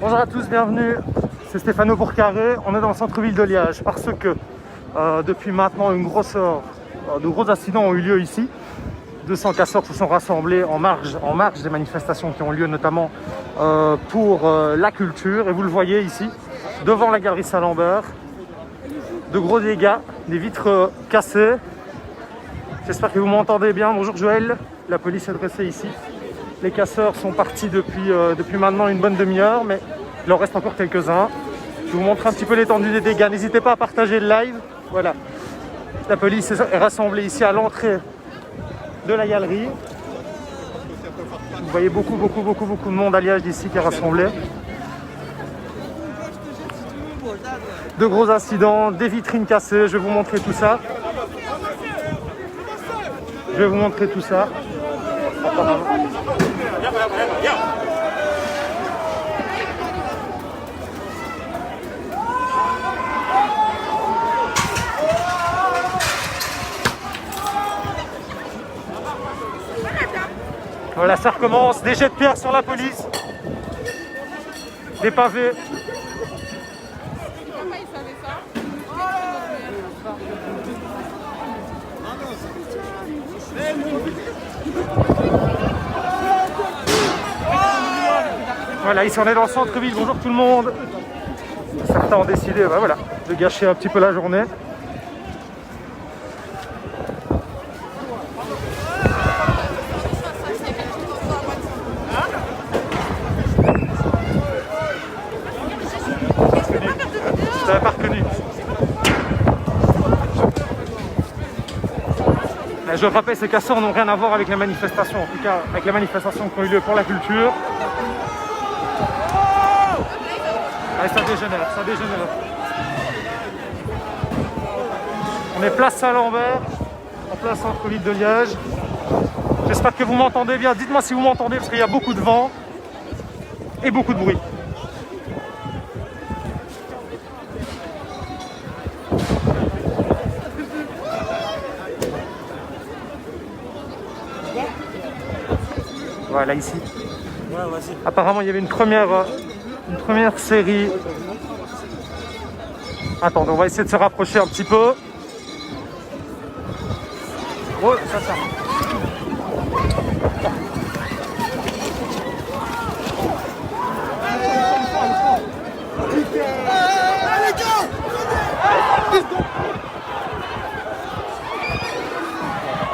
Bonjour à tous, bienvenue, c'est Stéphano Pourcarré. On est dans le centre-ville de Liège parce que depuis maintenant de gros accidents ont eu lieu ici. 200 casseurs se sont rassemblés en marge des manifestations qui ont lieu notamment pour la culture. Et vous le voyez ici, devant la galerie Saint-Lambert, de gros dégâts, des vitres cassées. J'espère que vous m'entendez bien. Bonjour Joël, la police est dressée ici. Les casseurs sont partis depuis maintenant une bonne demi-heure, mais il en reste encore quelques-uns. Je vais vous montrer un petit peu l'étendue des dégâts. N'hésitez pas à partager le live. Voilà. La police est rassemblée ici à l'entrée de la galerie. Vous voyez beaucoup de monde à Liège d'ici qui est rassemblé. De gros incidents, des vitrines cassées. Je vais vous montrer tout ça. Voilà, ça recommence. Des jets de pierre sur la police. Des pavés. Voilà, ici on est dans le centre-ville. Bonjour tout le monde. Certains ont décidé voilà, de gâcher un petit peu la journée. Je t'avais pas reconnu. Je rappelle, ces casseurs n'ont rien à voir avec les manifestations, en tout cas avec les manifestations qui ont eu lieu pour la culture. Allez, ça dégénère. On est place Saint-Lambert, en plein centre-ville de Liège. J'espère que vous m'entendez bien. Dites-moi si vous m'entendez parce qu'il y a beaucoup de vent et beaucoup de bruit. Voilà, ici. Apparemment, il y avait une première série. Attendez, on va essayer de se rapprocher un petit peu. Oh, ça.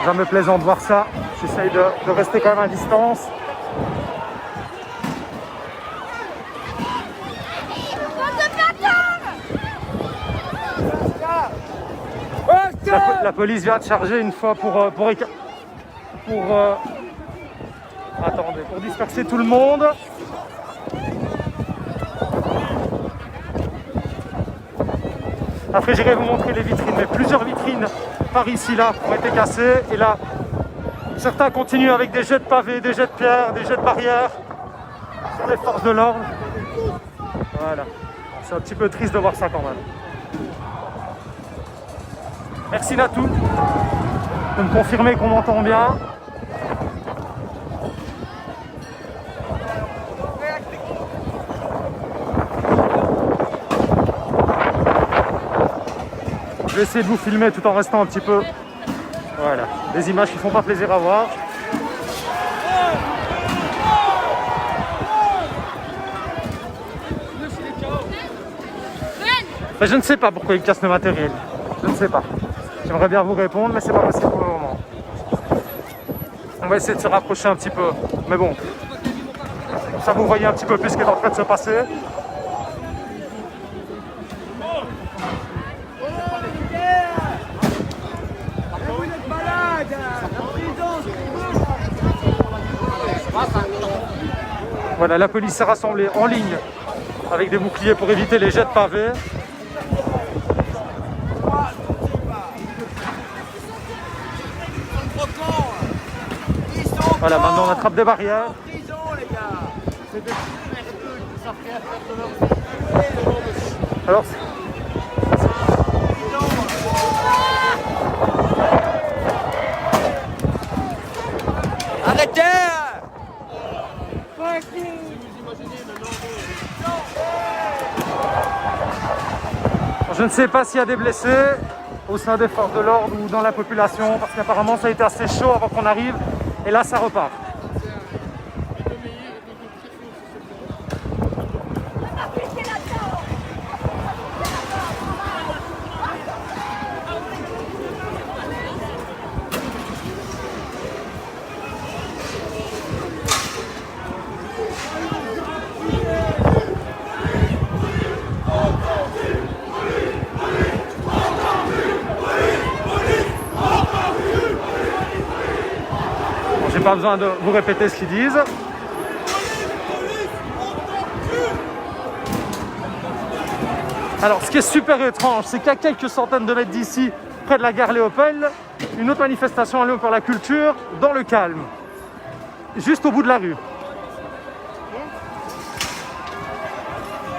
Jamais plaisant de voir ça. J'essaye de rester quand même à distance. La police vient de charger une fois pour disperser tout le monde. Après, j'irai vous montrer les vitrines, mais plusieurs vitrines par ici là ont été cassées. Et là, certains continuent avec des jets de pavés, des jets de pierre, des jets de barrières sur les forces de l'ordre. Voilà, c'est un petit peu triste de voir ça quand même. Merci Natou de me confirmer qu'on m'entend bien. Je vais essayer de vous filmer tout en restant un petit peu. Voilà, des images qui font pas plaisir à voir. Mais je ne sais pas pourquoi ils cassent le matériel. Je ne sais pas. J'aimerais bien vous répondre, mais c'est pas possible pour le moment. On va essayer de se rapprocher un petit peu. Mais bon, ça vous voyez un petit peu plus ce qui est en train de se passer. Voilà, la police s'est rassemblée en ligne avec des boucliers pour éviter les jets de pavés. Voilà, maintenant on attrape des barrières. Alors, arrêtez! Je ne sais pas s'il y a des blessés au sein des forces de l'ordre ou dans la population, parce qu'apparemment ça a été assez chaud avant qu'on arrive, et là ça repart. Pas besoin de vous répéter ce qu'ils disent. Alors, ce qui est super étrange, c'est qu'à quelques centaines de mètres d'ici, près de la gare Léopold, une autre manifestation à Lyon pour la culture, dans le calme, juste au bout de la rue.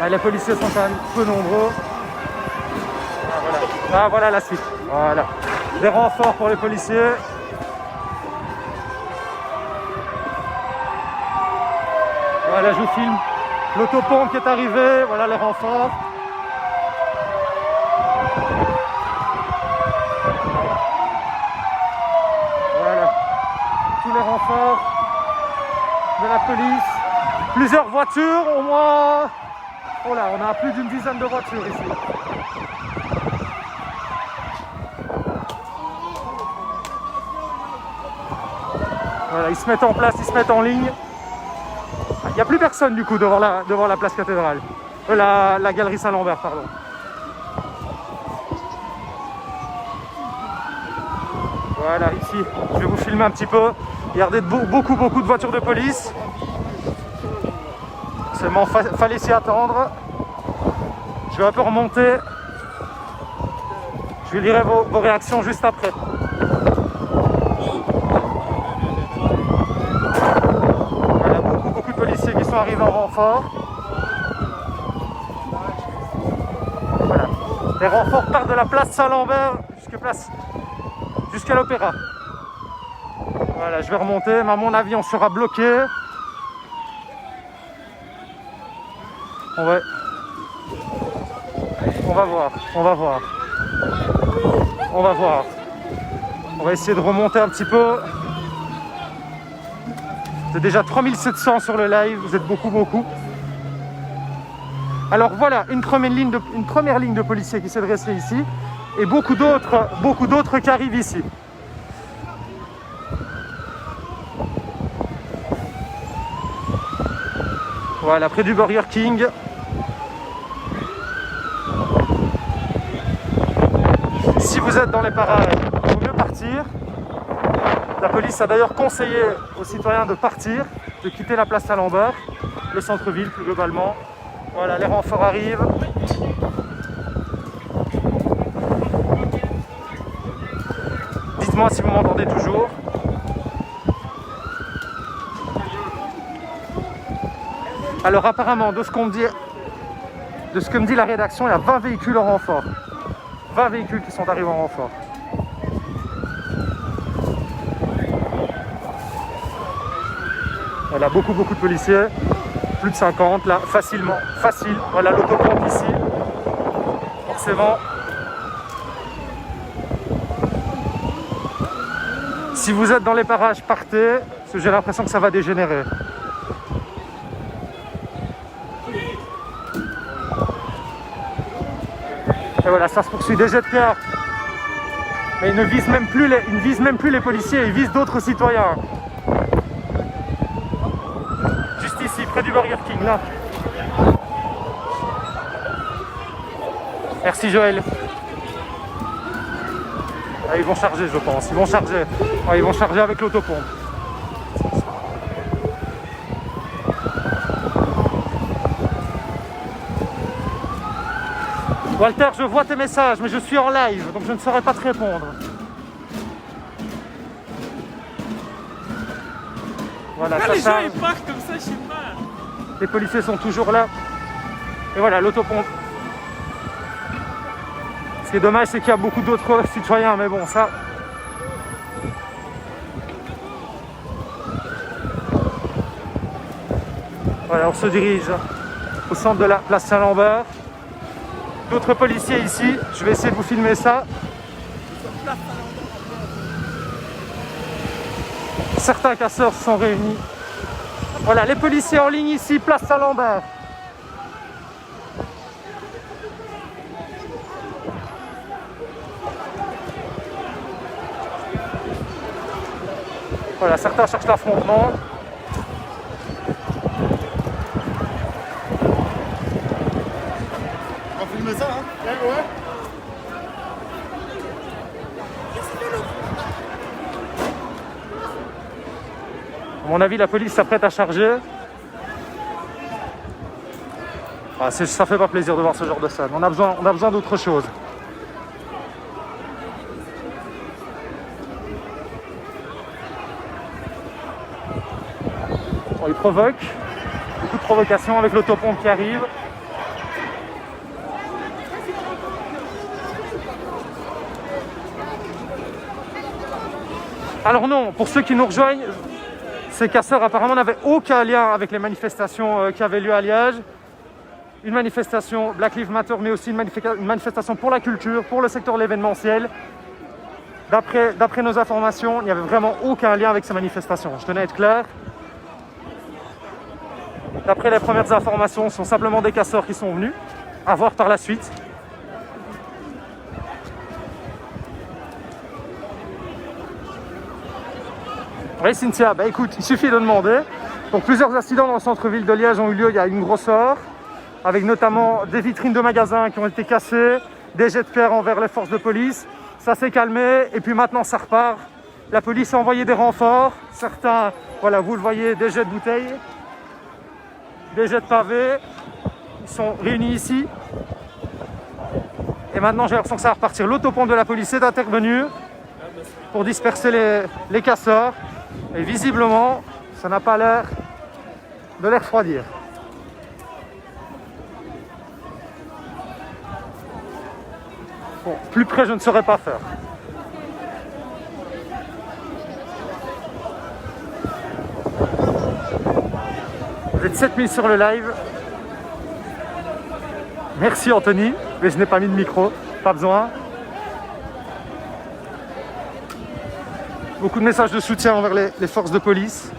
Ah, les policiers sont quand même peu nombreux. Ah, voilà. Ah, voilà la suite. Voilà. Des renforts pour les policiers. Voilà, je vous filme l'autopompe qui est arrivé, voilà les renforts. Voilà, tous les renforts de la police. Plusieurs voitures, au moins. Oh là, on a plus d'une dizaine de voitures ici. Voilà, ils se mettent en place, ils se mettent en ligne. Il n'y a plus personne du coup devant la place cathédrale. La galerie Saint-Lambert, pardon. Voilà, ici, je vais vous filmer un petit peu. Regardez beaucoup de voitures de police. Seulement, fallait s'y attendre. Je vais un peu remonter. Je lirai vos réactions juste après. Qui sont arrivés en renfort. Voilà. Les renforts partent de la place Saint-Lambert jusqu'à l'Opéra. Voilà, je vais remonter, mais à mon avis on sera bloqué. On va voir. On va essayer de remonter un petit peu. C'est déjà 3700 sur le live, vous êtes beaucoup. Alors voilà, une première ligne de policiers qui s'est dressée ici, et beaucoup d'autres qui arrivent ici. Voilà, près du Burger King. Si vous êtes dans les parages, il vaut mieux partir. La police a d'ailleurs conseillé aux citoyens de partir, de quitter la place Saint-Lambert, le centre-ville plus globalement. Voilà, les renforts arrivent. Dites-moi si vous m'entendez toujours. Alors apparemment, de ce que me dit la rédaction, il y a 20 véhicules en renfort. 20 véhicules qui sont arrivés en renfort. Voilà, beaucoup de policiers, plus de 50 là, facile. Voilà l'autopompe ici, forcément. Si vous êtes dans les parages, partez, parce que j'ai l'impression que ça va dégénérer. Et voilà, ça se poursuit, des jets de pierre. Mais ils ne visent même plus les policiers, ils visent d'autres citoyens. Juste ici, près du Burger King, là. Merci Joël. Ah, ils vont charger, je pense. Ils vont charger avec l'autopompe. Walter, je vois tes messages, mais je suis en live, donc je ne saurais pas te répondre. Voilà, ça les gens ils partent comme ça, je sais pas. Les policiers sont toujours là. Et voilà, l'autopompe. Ce qui est dommage, c'est qu'il y a beaucoup d'autres citoyens, mais bon, ça... Voilà, on se dirige au centre de la place Saint-Lambert. D'autres policiers ici, je vais essayer de vous filmer ça. Certains casseurs se sont réunis. Voilà, les policiers en ligne ici, place Saint-Lambert. Voilà, certains cherchent l'affrontement. On va filmer ça, hein? Ouais. À mon avis, la police s'apprête à charger. Ah, ça fait pas plaisir de voir ce genre de scène. On a besoin d'autre chose. Bon, il provoque. Beaucoup de provocations avec l'autopompe qui arrive. Alors non, pour ceux qui nous rejoignent, ces casseurs apparemment n'avaient aucun lien avec les manifestations qui avaient lieu à Liège. Une manifestation Black Lives Matter, mais aussi une manifestation pour la culture, pour le secteur de l'événementiel. D'après nos informations, il n'y avait vraiment aucun lien avec ces manifestations. Je tenais à être clair. D'après les premières informations, ce sont simplement des casseurs qui sont venus, à voir par la suite. Oui, Cynthia, bah écoute, il suffit de demander. Donc, plusieurs accidents dans le centre-ville de Liège ont eu lieu il y a une grosse heure, avec notamment des vitrines de magasins qui ont été cassées, des jets de pierre envers les forces de police. Ça s'est calmé et puis maintenant ça repart. La police a envoyé des renforts. Certains, voilà, vous le voyez, des jets de bouteilles, des jets de pavés. Ils sont réunis ici. Et maintenant, j'ai l'impression que ça va repartir. L'autopompe de la police est intervenue pour disperser les casseurs. Et visiblement, ça n'a pas l'air de les refroidir. Bon, plus près, je ne saurais pas faire. Vous êtes 7000 sur le live. Merci Anthony, mais je n'ai pas mis de micro, pas besoin. Beaucoup de messages de soutien envers les forces de police.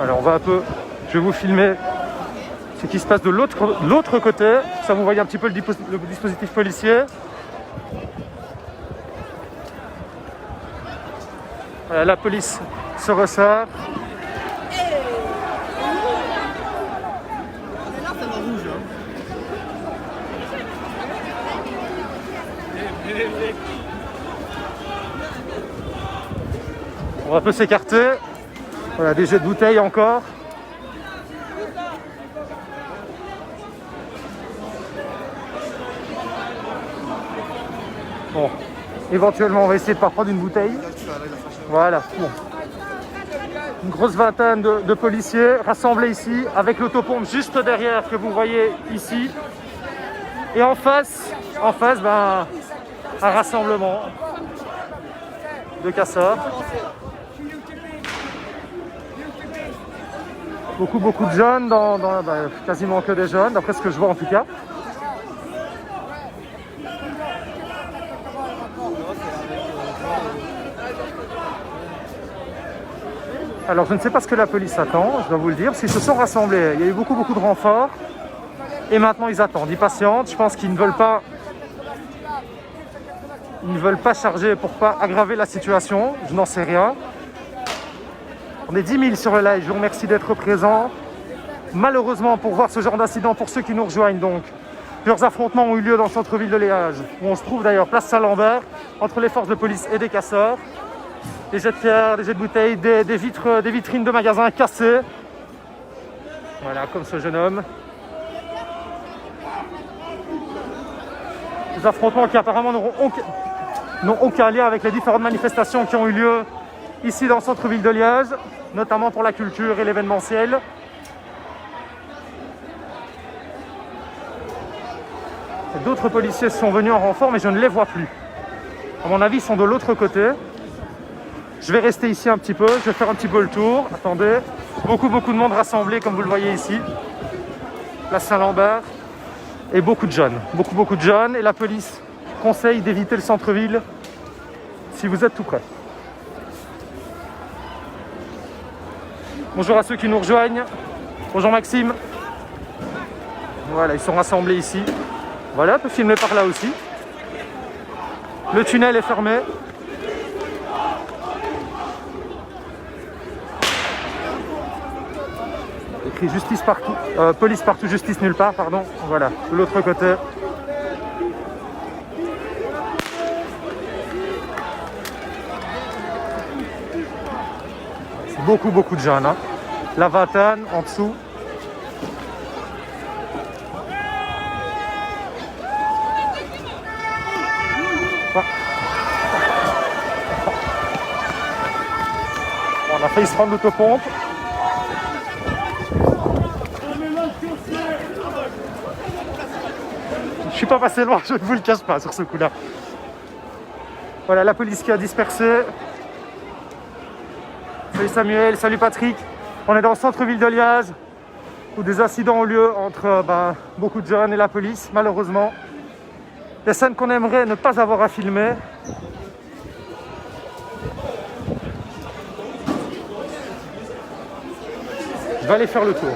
Alors on va un peu, je vais vous filmer ce qui se passe de l'autre côté. Ça vous voyez un petit peu le dispositif policier. Voilà, la police se resserre. On va un peu s'écarter. Voilà, des jets de bouteilles encore. Bon, éventuellement on va essayer de ne pas prendre une bouteille. Voilà, bon. Une grosse vingtaine de policiers rassemblés ici, avec l'autopompe juste derrière que vous voyez ici. Et en face, ben, un rassemblement de casseurs. Beaucoup de jeunes, quasiment que des jeunes, d'après ce que je vois en tout cas. Alors je ne sais pas ce que la police attend, je dois vous le dire, parce qu'ils se sont rassemblés. Il y a eu beaucoup de renforts. Et maintenant ils attendent, ils patientent. Je pense qu'ils ne veulent pas charger pour ne pas aggraver la situation. Je n'en sais rien. On est 10 000 sur le live, je vous remercie d'être présents. Malheureusement, pour voir ce genre d'incident, pour ceux qui nous rejoignent donc, plusieurs affrontements ont eu lieu dans le centre-ville de Liège, où on se trouve d'ailleurs, place Saint-Lambert, entre les forces de police et des casseurs. Des jets de pierre, des jets de bouteilles, des vitrines de magasins cassées. Voilà, comme ce jeune homme. Des affrontements qui apparemment n'ont aucun lien avec les différentes manifestations qui ont eu lieu ici dans le centre-ville de Liège, notamment pour la culture et l'événementiel. D'autres policiers sont venus en renfort, mais je ne les vois plus. À mon avis, ils sont de l'autre côté. Je vais rester ici un petit peu, je vais faire un petit peu le tour. Attendez, beaucoup de monde rassemblé, comme vous le voyez ici. Place Saint-Lambert. Et beaucoup de jeunes. Beaucoup de jeunes. Et la police conseille d'éviter le centre-ville si vous êtes tout près. Bonjour à ceux qui nous rejoignent. Bonjour Maxime. Voilà, ils sont rassemblés ici. Voilà, on peut filmer par là aussi. Le tunnel est fermé. Écrit justice partout, police partout, justice nulle part, pardon. Voilà, de l'autre côté. C'est beaucoup de jeunes. Hein. La vingtaine en dessous. On a failli se prendre l'autopompe. Je suis pas passé loin, je ne vous le cache pas sur ce coup-là. Voilà la police qui a dispersé. Salut Samuel, salut Patrick. On est dans le centre-ville de Liège où des incidents ont lieu entre beaucoup de jeunes et la police, malheureusement. Des scènes qu'on aimerait ne pas avoir à filmer. Je vais aller faire le tour.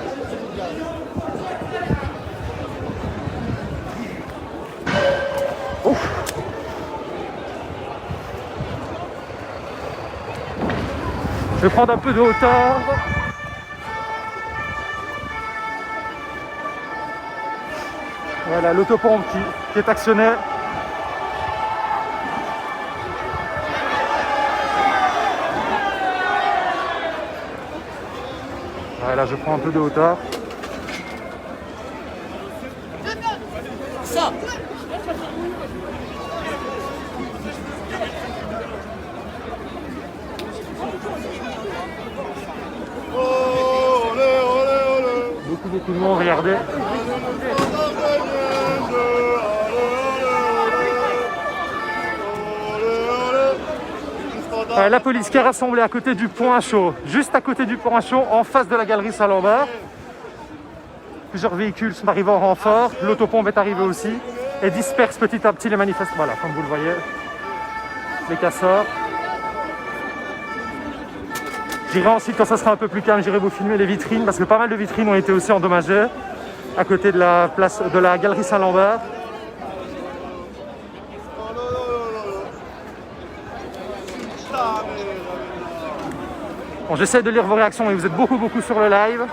Ouf. Je vais prendre un peu de hauteur. Voilà l'autopompe qui est actionnée. Voilà, je prends un peu de hauteur. Ça. Beaucoup de monde, regardez. La police qui est rassemblée à côté du Point Chaud, juste à côté du Point Chaud, en face de la galerie Saint-Lambert. Plusieurs véhicules sont arrivés en renfort, l'autopompe est arrivée aussi et disperse petit à petit les manifestants. Voilà, comme vous le voyez, les casseurs. J'irai ensuite, quand ça sera un peu plus calme, j'irai vous filmer les vitrines parce que pas mal de vitrines ont été aussi endommagées à côté de la place de la galerie Saint-Lambert. Bon, j'essaie de lire vos réactions et vous êtes beaucoup sur le live.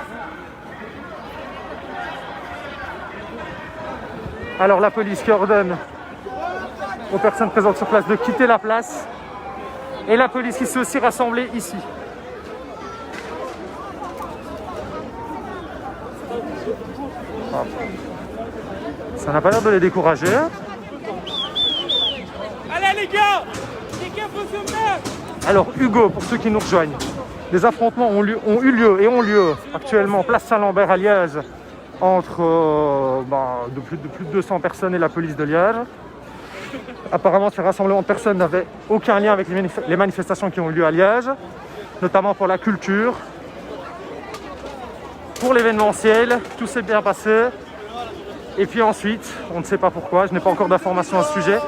Alors la police qui ordonne aux personnes présentes sur place de quitter la place et la police qui s'est aussi rassemblée ici. Ça n'a pas l'air de les décourager. Allez les gars, quelqu'un peut se mettre. Alors Hugo, pour ceux qui nous rejoignent, des affrontements ont eu lieu actuellement place Saint-Lambert à Liège entre plus de 200 personnes et la police de Liège. Apparemment, ces rassemblements de personnes n'avaient aucun lien avec les manifestations qui ont eu lieu à Liège, notamment pour la culture. Pour l'événementiel, tout s'est bien passé. Et puis ensuite, on ne sait pas pourquoi, je n'ai pas encore d'informations à ce sujet.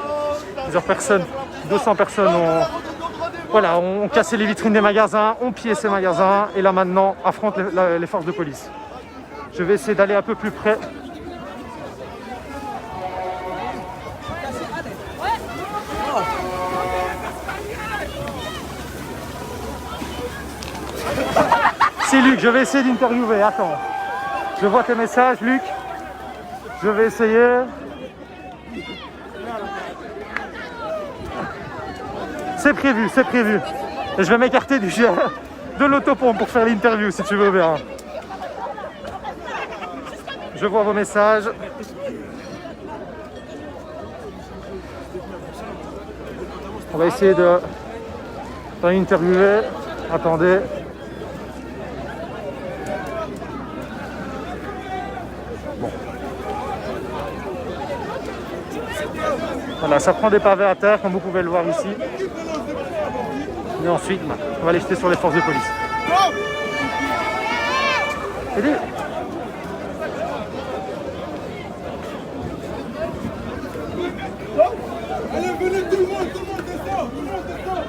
Plusieurs personnes, 200 personnes ont cassé les vitrines des magasins, ont pillé ces magasins et là maintenant affrontent les forces de police. Je vais essayer d'aller un peu plus près. C'est Luc, je vais essayer d'interviewer. Attends. Je vois tes messages, Luc. Je vais essayer. C'est prévu. Et je vais m'écarter de l'autopompe pour faire l'interview, si tu veux bien. Je vois vos messages. On va essayer de interviewer. Attendez. Bon. Voilà, ça prend des pavés à terre, comme vous pouvez le voir ici. Et ensuite, on va les jeter sur les forces de police. Aidez. Allez, venez tout le monde descend, tout le monde descend.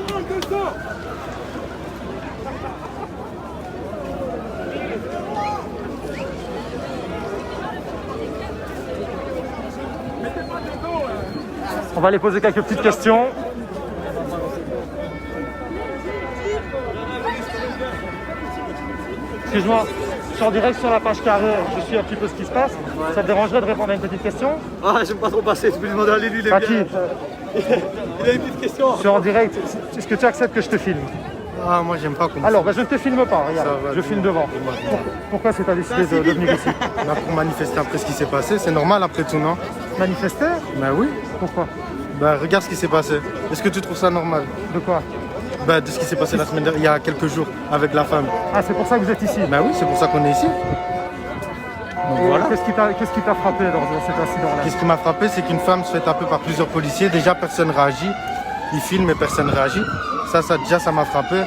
Tout le monde descend. On va aller poser quelques petites questions. Excuse-moi, je suis en direct sur la page carrée, je suis un petit peu ce qui se passe. Ouais. Ça te dérangerait de répondre à une petite question? Ah, j'aime pas trop passer, je peux lui demander à lui, il est À bien. qui? Il a une petite question. Je suis en direct, est-ce que tu acceptes que je te filme? Ah, moi j'aime pas comme Alors, je ne te filme pas, regarde, Ça va, je filme devant. Pourquoi c'est décidé de venir ici? Là, pour manifester après ce qui s'est passé, c'est normal après tout, non? Manifester? Bah oui. Pourquoi? Bah regarde ce qui s'est passé. Est-ce que tu trouves ça normal? De quoi? Bah de ce qui s'est passé la semaine dernière, il y a quelques jours, avec la femme. Ah, c'est pour ça que vous êtes ici? Bah oui, c'est pour ça qu'on est ici. Donc Et voilà. qu'est-ce qui t'a frappé dans cet incident-là? Qu'est-ce qui m'a frappé, c'est qu'une femme se fait taper par plusieurs policiers. Déjà, personne réagit. Ils filment et personne réagit. Déjà, ça m'a frappé.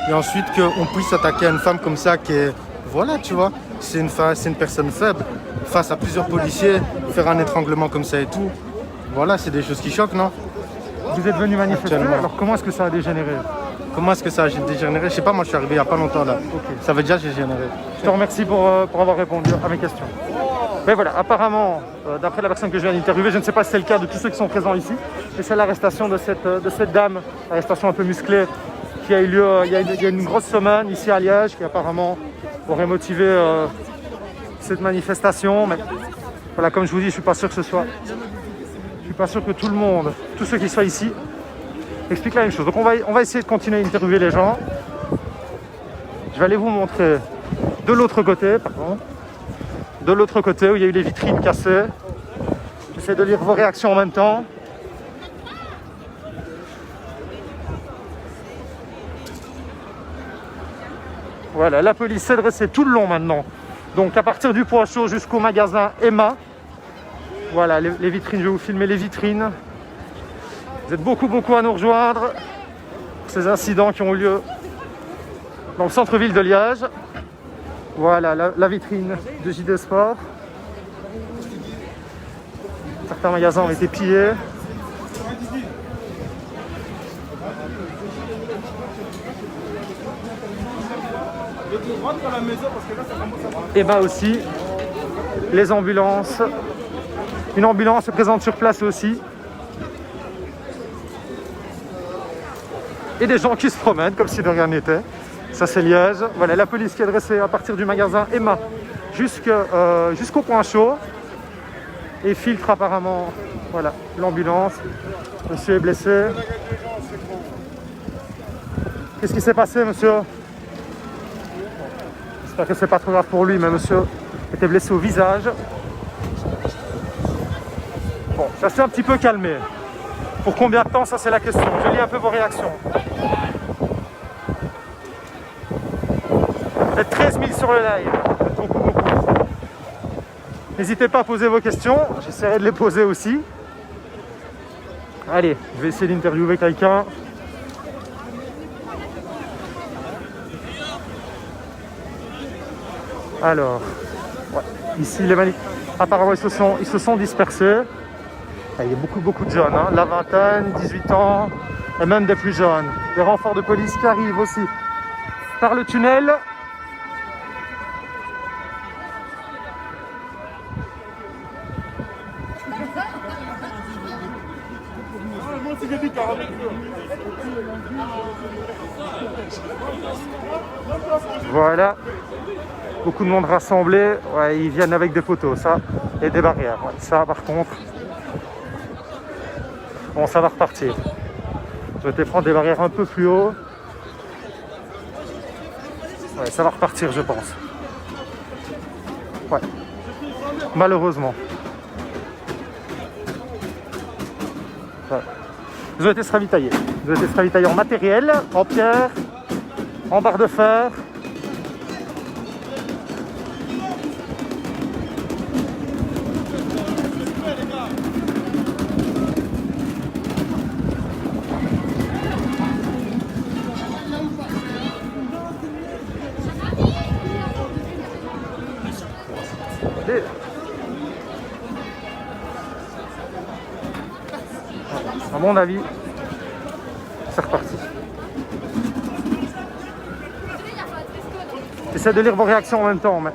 Et ensuite, qu'on puisse s'attaquer à une femme comme ça qui est... Voilà, tu vois. C'est une personne faible. Face à plusieurs policiers, faire un étranglement comme ça et tout. Voilà, c'est des choses qui choquent, non? Vous êtes venu manifester, Actuellement. alors comment est-ce que ça a dégénéré? Comment est-ce que ça a dégénéré? Je sais pas, moi je suis arrivé il n'y a pas longtemps là. Ok. Ça va déjà dégénéré. Je te remercie pour avoir répondu à mes questions. Mais voilà, apparemment, d'après la personne que je viens d'interviewer, je ne sais pas si c'est le cas de tous ceux qui sont présents ici, mais c'est l'arrestation de cette dame, arrestation un peu musclée, qui a eu lieu il y a une grosse semaine ici à Liège, qui apparemment aurait motivé cette manifestation. Mais voilà, comme je vous dis, je ne suis pas sûr que ce soit... Je suis pas sûr que tout le monde, tous ceux qui soient ici, expliquent la même chose. Donc on va essayer de continuer à interviewer les gens. Je vais aller vous montrer de l'autre côté, pardon. De l'autre côté où il y a eu les vitrines cassées. J'essaie de lire vos réactions en même temps. Voilà, la police s'est dressée tout le long maintenant. Donc à partir du point chaud jusqu'au magasin Emma. Voilà, les vitrines, je vais vous filmer les vitrines. Vous êtes beaucoup à nous rejoindre pour ces incidents qui ont eu lieu dans le centre-ville de Liège. Voilà, la vitrine de JD Sport. Certains magasins ont été pillés. Et bah aussi, les ambulances. Une ambulance est présente sur place aussi. Et des gens qui se promènent comme si de rien n'était. Ça c'est Liège. Voilà, la police qui est dressée à partir du magasin Emma jusqu'au point chaud. Et filtre apparemment, voilà, l'ambulance. Monsieur est blessé. Qu'est-ce qui s'est passé, monsieur? J'espère que c'est pas trop grave pour lui, mais monsieur était blessé au visage. Bon, ça s'est un petit peu calmé. Pour combien de temps, ça c'est la question. Je lis un peu vos réactions. Vous êtes 13 000 sur le live. Vous êtes beaucoup. N'hésitez pas à poser vos questions. J'essaierai de les poser aussi. Allez, je vais essayer d'interviewer quelqu'un. Alors, ouais, ici les apparemment ils se sont dispersés. Il y a beaucoup de jeunes, hein. La vingtaine, 18 ans, et même des plus jeunes. Des renforts de police qui arrivent aussi par le tunnel. Voilà. Beaucoup de monde rassemblé. Ouais, ils viennent avec des poteaux, ça, et des barrières. Ouais, ça, par contre... Bon, ça va repartir. Je vais te prendre des barrières un peu plus haut. Ouais, ça va repartir, je pense. Ouais. Malheureusement. Ouais. Ils ont été se ravitailler. Ils ont été se ravitailler en matériel, en pierre, en barre de fer. À mon avis, c'est reparti. J'essaie de lire vos réactions en même temps, mais...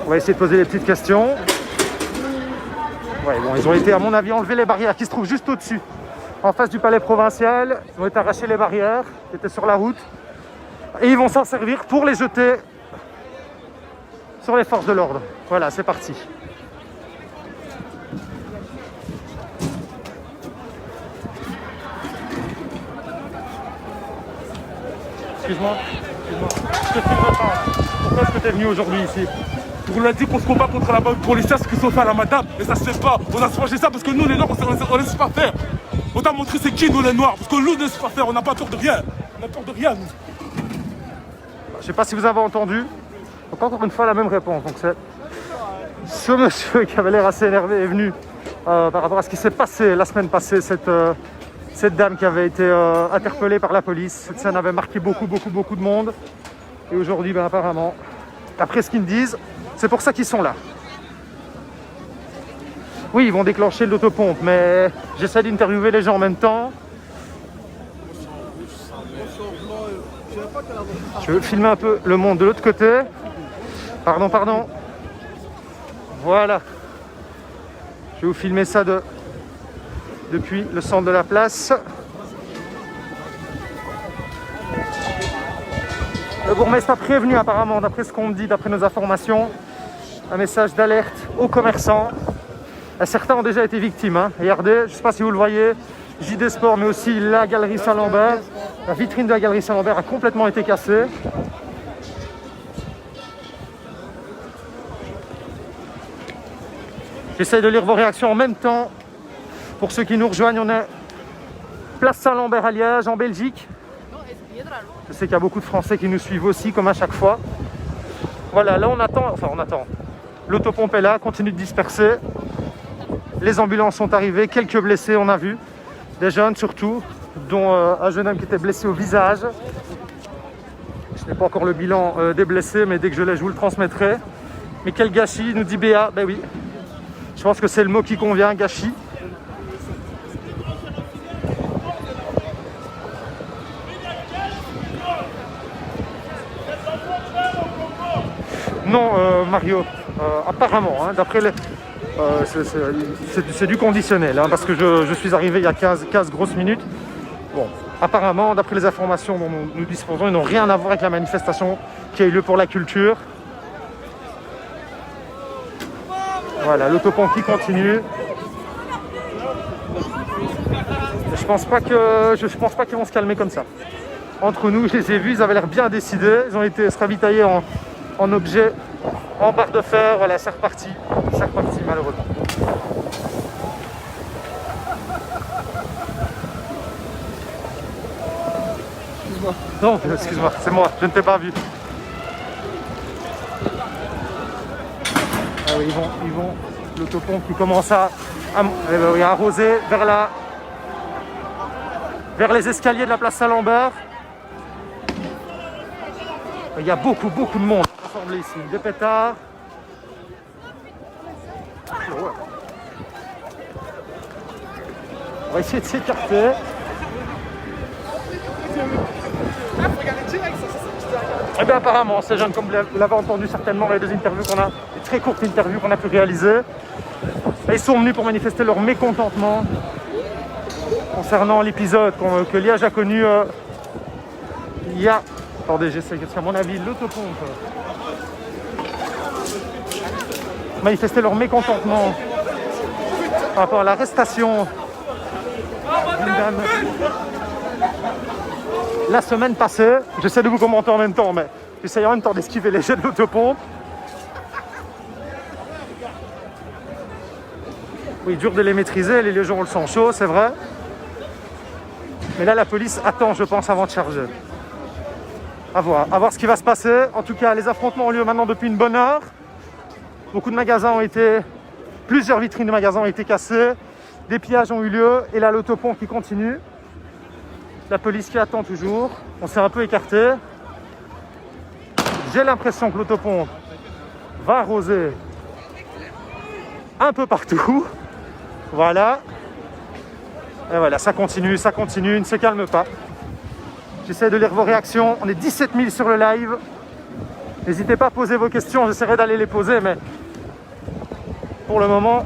On va essayer de poser des petites questions. Ouais, bon, ils ont été, à mon avis, enlever les barrières qui se trouvent juste au-dessus. En face du palais provincial, ils ont été arracher les barrières qui étaient sur la route. Et ils vont s'en servir pour les jeter sur les forces de l'ordre. Voilà, c'est parti. Excuse-moi. Je te filme pas. Pourquoi est-ce que tu es venu aujourd'hui ici? On l'a dit qu'on se combat contre la banque policière, ce qu'ils ont fait à la madame, et ça se fait pas. On a changé ça parce que nous les noirs, on laisse pas faire. On t'a montré c'est qui nous les noirs, parce que nous ne laisse pas faire, on n'a pas peur de rien. On n'a peur de rien, nous. Je sais pas si vous avez entendu. Donc encore une fois la même réponse. Donc c'est ce monsieur qui avait l'air assez énervé est venu par rapport à ce qui s'est passé la semaine passée. Cette dame qui avait été interpellée par la police. Cette scène avait marqué beaucoup de monde. Et aujourd'hui, ben, apparemment, d'après ce qu'ils me disent, c'est pour ça qu'ils sont là. Oui, ils vont déclencher l'autopompe, mais j'essaie d'interviewer les gens en même temps. Je veux filmer un peu le monde de l'autre côté. Pardon. Voilà. Je vais vous filmer ça depuis le centre de la place. Le bourgmestre a prévenu apparemment, d'après ce qu'on me dit, d'après nos informations, un message d'alerte aux commerçants. Et certains ont déjà été victimes. Regardez, je ne sais pas si vous le voyez, JD Sport, mais aussi la galerie Saint-Lambert. La vitrine de la galerie Saint-Lambert a complètement été cassée. J'essaie de lire vos réactions en même temps. Pour ceux qui nous rejoignent, on est place Saint-Lambert à Liège, en Belgique. Je sais qu'il y a beaucoup de Français qui nous suivent aussi, comme à chaque fois. Voilà, là on attend. L'autopompe est là, continue de disperser. Les ambulances sont arrivées, quelques blessés on a vu. Des jeunes surtout, dont un jeune homme qui était blessé au visage. Je n'ai pas encore le bilan des blessés, mais dès que je l'ai, je vous le transmettrai. Mais quel gâchis, nous dit Béa. Ben oui, je pense que c'est le mot qui convient, gâchis. Non, Mario, apparemment, d'après les... c'est du conditionnel, parce que je suis arrivé il y a 15 grosses minutes. Bon, apparemment, d'après les informations dont nous disposons, ils n'ont rien à voir avec la manifestation qui a eu lieu pour la culture. Voilà, l'autopompe qui continue. Je pense pas qu'ils vont se calmer comme ça. Entre nous, je les ai vus, ils avaient l'air bien décidés. Ils ont été se ravitailler en objet, en barre de fer. Voilà, c'est reparti malheureusement. Excuse-moi. Non, excuse-moi, c'est moi, je ne t'ai pas vu. Ah oui, ils vont, l'autopompe qui commence à arroser vers les escaliers de la place Saint-Lambert. Il y a beaucoup de monde rassemblé ici, des pétards. On va essayer de s'écarter. Et bien apparemment, ces jeunes, comme vous l'avez entendu certainement dans les deux interviews qu'on a, des très courtes interviews qu'on a pu réaliser, ils sont venus pour manifester leur mécontentement concernant l'épisode que Liège a connu il y a... Attendez, j'essaie, c'est à mon avis l'autopompe. Manifester leur mécontentement par rapport à l'arrestation d'une dame la semaine passée. J'essaie de vous commenter en même temps, mais j'essaie en même temps d'esquiver les jets de l'autopompe. Oui, dur de les maîtriser, les Liégeois ont le sang chaud, c'est vrai. Mais là, la police attend, je pense, avant de charger. À voir ce qui va se passer. En tout cas, les affrontements ont lieu maintenant depuis une bonne heure. Beaucoup de magasins ont été... Plusieurs vitrines de magasins ont été cassées. Des pillages ont eu lieu. Et là, l'autopont qui continue. La police qui attend toujours. On s'est un peu écarté. J'ai l'impression que l'autopont va arroser un peu partout. Voilà. Et voilà, ça continue, ne se calme pas. J'essaie de lire vos réactions. On est 17 000 sur le live. N'hésitez pas à poser vos questions, j'essaierai d'aller les poser, mais pour le moment...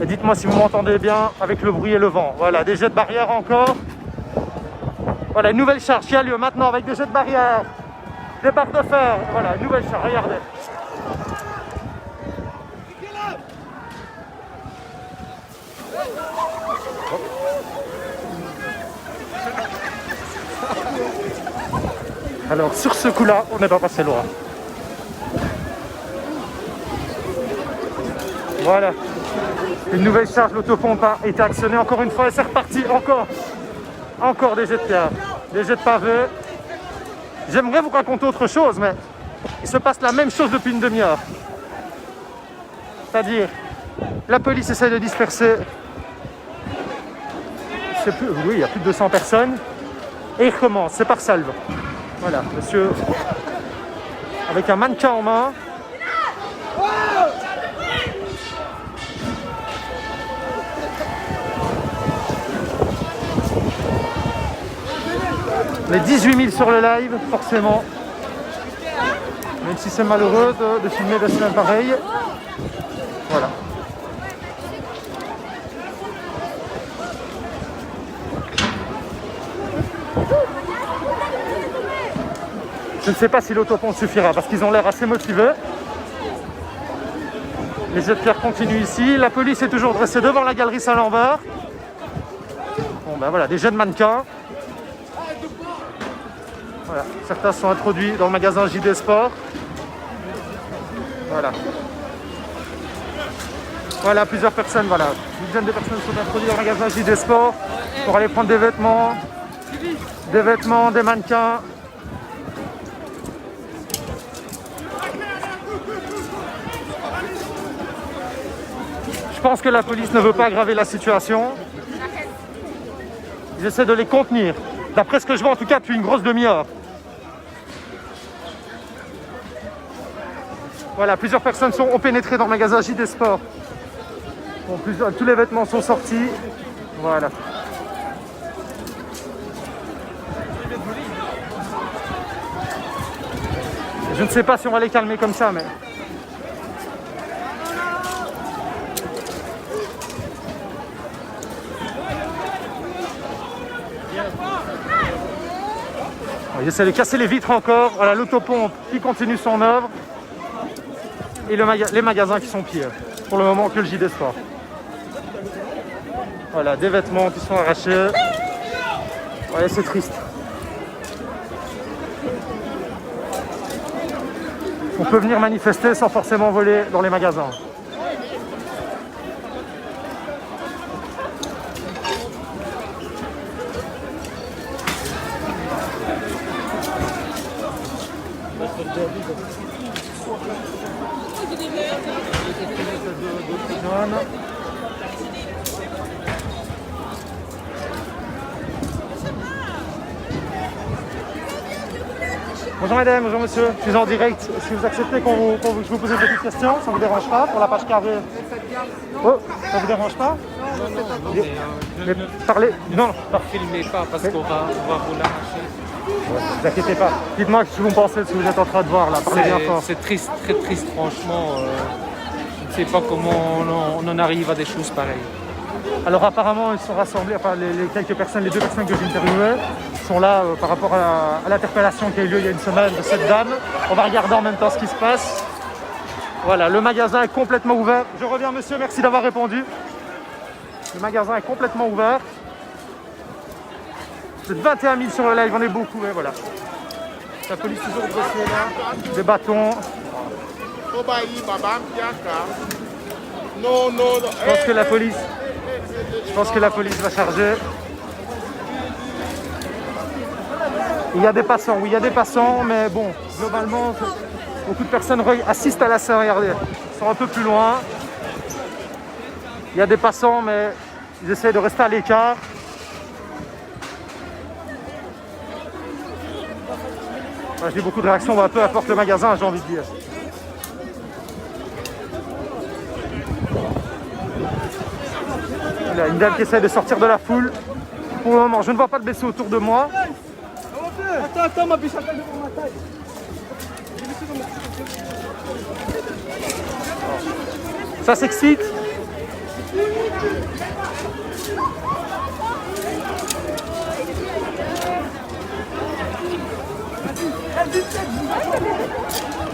Et dites-moi si vous m'entendez bien avec le bruit et le vent. Voilà, des jets de barrière encore. Voilà, une nouvelle charge qui a lieu maintenant avec des jets de barrière, des barres de fer. Voilà, une nouvelle charge, regardez. Alors, sur ce coup-là, on n'est pas passé loin. Voilà. Une nouvelle charge, l'autopompe a été actionnée encore une fois et c'est reparti. Encore des jets de pierre, des jets de pavés. J'aimerais vous raconter autre chose, mais il se passe la même chose depuis une demi-heure. C'est-à-dire, la police essaie de disperser. Oui, il y a plus de 200 personnes. Et il recommence, c'est par salve. Voilà, monsieur, avec un mannequin en main. On est 18 000 sur le live, forcément. Même si c'est malheureux de filmer des scènes pareilles. Voilà. Je ne sais pas si l'autopont suffira parce qu'ils ont l'air assez motivés. Les jets de pierre continuent ici. La police est toujours dressée devant la galerie Saint-Lambert. Bon ben voilà, des jeunes mannequins. Voilà, certains sont introduits dans le magasin JD Sport. Voilà. Voilà, plusieurs personnes, voilà. Une dizaine de personnes sont introduites dans le magasin JD Sport pour aller prendre des vêtements, des mannequins. Je pense que la police ne veut pas aggraver la situation. Ils essaient de les contenir. D'après ce que je vois en tout cas depuis une grosse demi-heure. Voilà, plusieurs personnes ont pénétré dans le magasin JD Sport. Bon, tous les vêtements sont sortis. Voilà. Je ne sais pas si on va les calmer comme ça, mais... Il essaie de casser les vitres encore. Voilà, l'autopompe qui continue son œuvre. Et les magasins qui sont pillés. Pour le moment, que le JD Sport. Voilà, des vêtements qui sont arrachés. Ouais, c'est triste. On peut venir manifester sans forcément voler dans les magasins. Bonjour madame, bonjour monsieur, je suis en direct. Si vous acceptez je vous pose une petite question, ça ne vous dérange pas pour la page carrée? Oh, ça ne vous dérange pas? Non, mais parlez. Non, ne filmez pas parce qu'on va vous l'arracher. Ouais, ne vous inquiétez pas. Dites-moi ce que vous pensez de ce que vous êtes en train de voir là. Parlez bien fort. C'est triste, très triste franchement. Je ne sais pas comment on en arrive à des choses pareilles. Alors apparemment ils sont rassemblés, enfin les quelques personnes, les deux personnes que j'ai interviewées sont là par rapport à l'interpellation qui a eu lieu il y a une semaine de cette dame. On va regarder en même temps ce qui se passe. Voilà, le magasin est complètement ouvert. Je reviens monsieur, merci d'avoir répondu. Le magasin est complètement ouvert. Vous êtes 21 000 sur le live, on est beaucoup, et voilà. La police toujours dressée là, des bâtons. Je pense que la police Je pense que la police va charger. Il y a des passants, oui, il y a des passants, mais bon, globalement, beaucoup de personnes assistent à la scène, regardez, ils sont un peu plus loin. Il y a des passants, mais ils essaient de rester à l'écart. J'ai beaucoup de réactions, peu importe le magasin, j'ai envie de dire. Il y a une dame qui essaie de sortir de la foule. Pour le moment, je ne vois pas de blessés autour de moi. Attends, ma biche, attends, pour ma taille. Ça s'excite.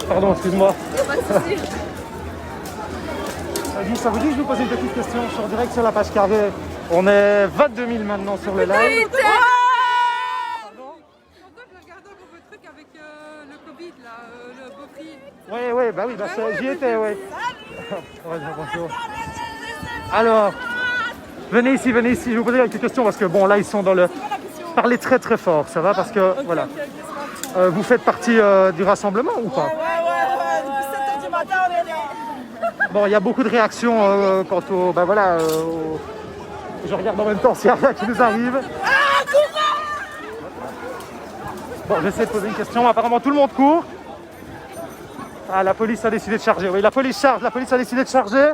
Pardon, excuse-moi. Ça vous dit que je vous pose une petite question? Je suis en direct sur la page carrée. On est 22 000 maintenant sur le live. J'y étais, oui. Bonjour. Alors, venez ici, je vais vous poser une petite question parce que bon, là, ils sont dans le... Parlez très très fort, ça va? Parce que, voilà. Vous faites partie du rassemblement ou pas? Ouais. Depuis 7h du matin, on est là. Bon, il y a beaucoup de réactions quant au... Je regarde en même temps s'il y a rien qui nous arrive. Bon, j'essaie de poser une question. Apparemment, tout le monde court. Ah, la police a décidé de charger. Oui, la police charge. La police a décidé de charger.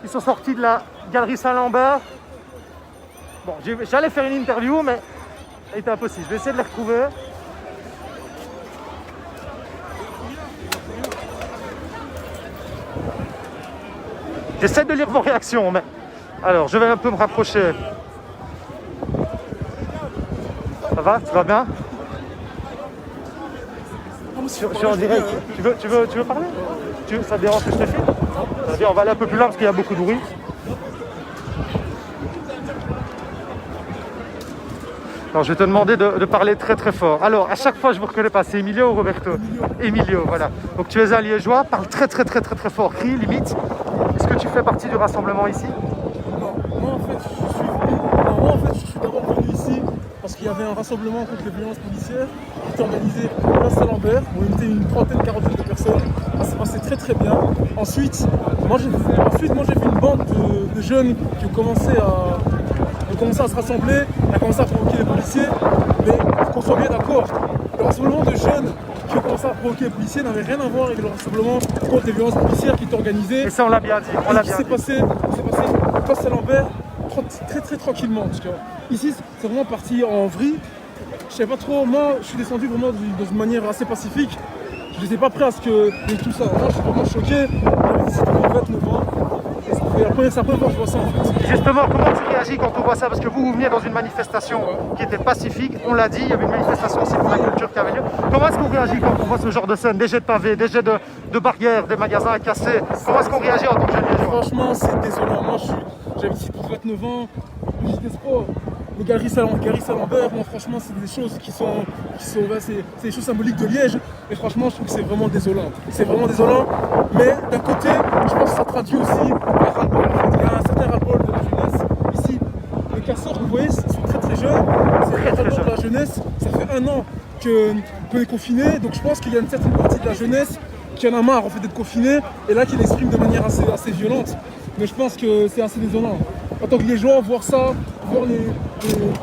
Ils sont sortis de la galerie Saint-Lambert. Bon, j'allais faire une interview, mais ça a été impossible. Je vais essayer de les retrouver. J'essaie de lire vos réactions, mais... Alors, je vais un peu me rapprocher. Ça va? Tu vas bien? Je suis en direct. Tu veux parler? Ça te dérange que je te filme? On va aller un peu plus loin parce qu'il y a beaucoup de bruit. Alors, je vais te demander de parler très très fort. Alors, à chaque fois, je ne vous reconnais pas. C'est Emilio ou Roberto? Emilio, voilà. Donc, tu es un Liégeois. Parle très très très très très fort. Crie, limite. Est-ce que tu fais partie du rassemblement ici? Non, moi en fait, je suis d'abord venu ici parce qu'il y avait un rassemblement contre les violences policières qui était organisé à Place Saint-Lambert. On était une trentaine, quarantaine de personnes. Ça s'est passé très très bien. Ensuite, moi j'ai vu une bande de jeunes qui ont commencé à se rassembler, à commencer à provoquer les policiers. Mais qu'on soit bien d'accord, le rassemblement de jeunes qui ont commencé à provoquer les policiers n'avait rien à voir avec le rassemblement contre les violences policières qui est organisé. Et ça, on l'a bien dit. C'est passé Place Saint-Lambert très très tranquillement. Parce que ici, c'est vraiment parti en vrille. Je sais pas trop, moi je suis descendu vraiment dans une manière assez pacifique. Je n'étais pas prêt à ce que tout ça. Moi je suis vraiment choqué. J'avais 17 ans, 29 ans. C'est la première fois que je vois ça en fait. Justement, comment tu réagis quand on voit ça? Parce que vous venez dans une manifestation qui était pacifique, on l'a dit, il y avait une manifestation aussi pour la culture qui avait lieu. Comment est-ce qu'on réagit quand on voit ce genre de scène? Des jets de pavés, des jets de barrières, des magasins cassés. Comment est-ce qu'on réagit en tant que jeune Liégeois? Franchement, c'est désolant. Moi j'avais ici pour 29 ans, j'étais sport. Les galeries Saint-Lambert, moi franchement c'est des choses qui sont c'est des choses symboliques de Liège, et franchement je trouve que c'est vraiment désolant. C'est vraiment désolant, mais d'un côté, je pense que ça traduit aussi un ras-le-bol. Il y a un certain ras-le-bol de la jeunesse. Ici, les casseurs, vous voyez, sont très très jeunes, c'est le ras-le-bol de la jeunesse, ça fait 1 an qu'on est confiné, donc je pense qu'il y a une certaine partie de la jeunesse qui en a marre en fait d'être confinée, et là qui l'exprime de manière assez violente. Mais je pense que c'est assez désolant. En tant que Liégeois, voir ça, voir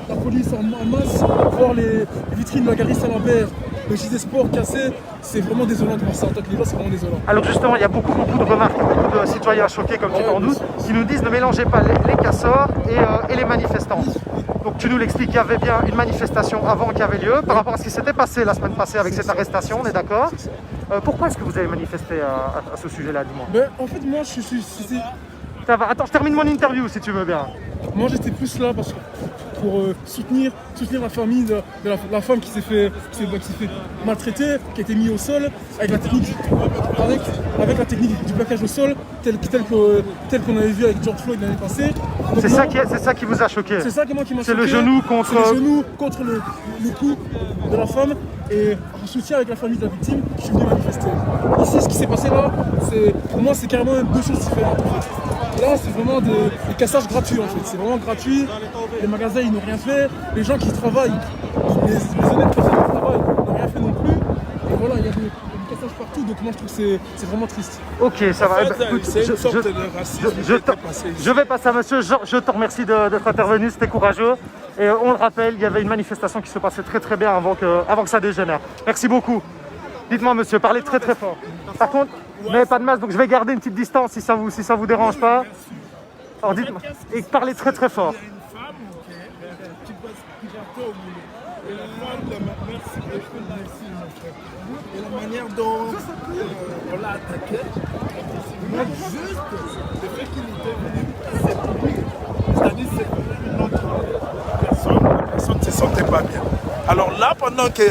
la police en masse, voir les vitrines de la galerie Saint-Lambert, le JT Sport cassé, c'est vraiment désolant de voir ça. En tant que Liégeois, c'est vraiment désolant. Alors justement, il y a beaucoup de remarques, beaucoup de citoyens choqués, comme tu t'en doutes, qui nous disent ne mélangez pas les casseurs et les manifestants. Donc tu nous l'expliques, il y avait bien une manifestation avant qui avait lieu, par rapport à ce qui s'était passé la semaine passée avec cette arrestation, on est d'accord? Pourquoi est-ce que vous avez manifesté à ce sujet-là, dis-moi? En fait, moi, Ça va. Attends, je termine mon interview si tu veux bien. Moi j'étais plus là parce que pour soutenir la famille de la femme qui s'est fait maltraiter, qui a été mise au sol avec la technique du plaquage au sol telle qu'on avait vu avec George Floyd l'année passée. C'est ça qui vous a choqué? C'est ça qui m'a choqué. C'est le genou contre le cou de la femme, et en soutien avec la famille de la victime, je suis venu manifester. Ici, ce qui s'est passé là, pour moi c'est carrément 2 choses différentes en fait. Là, c'est vraiment des cassages gratuits en fait. C'est vraiment gratuit. Les magasins, ils n'ont rien fait. Les gens qui travaillent, les honnêtes personnes qui travaillent, n'ont rien fait non plus. Et voilà, il y a des cassages partout. Donc moi, je trouve que c'est vraiment triste. Ok, ça va. Eh ben, écoute, C'est une sorte de racisme qui était passé ici. je vais passer à monsieur. Je te remercie d'être intervenu. C'était courageux. Et on le rappelle, il y avait une manifestation qui se passait très très bien avant que ça dégénère. Merci beaucoup. Dites-moi, monsieur, parlez très très fort. Par contre, vous n'avez pas de masque, donc je vais garder une petite distance si ça vous dérange pas. Alors dites-moi, et parlez très très fort. Il y a une femme qui partait au boulot. Et la femme, merci, mon frère. Et la manière dont on l'a attaqué, juste le fait qu'il était venu s'ébrouiller. C'est-à-dire c'est une autre personne, la personne ne se sentait pas bien. Alors là, pendant que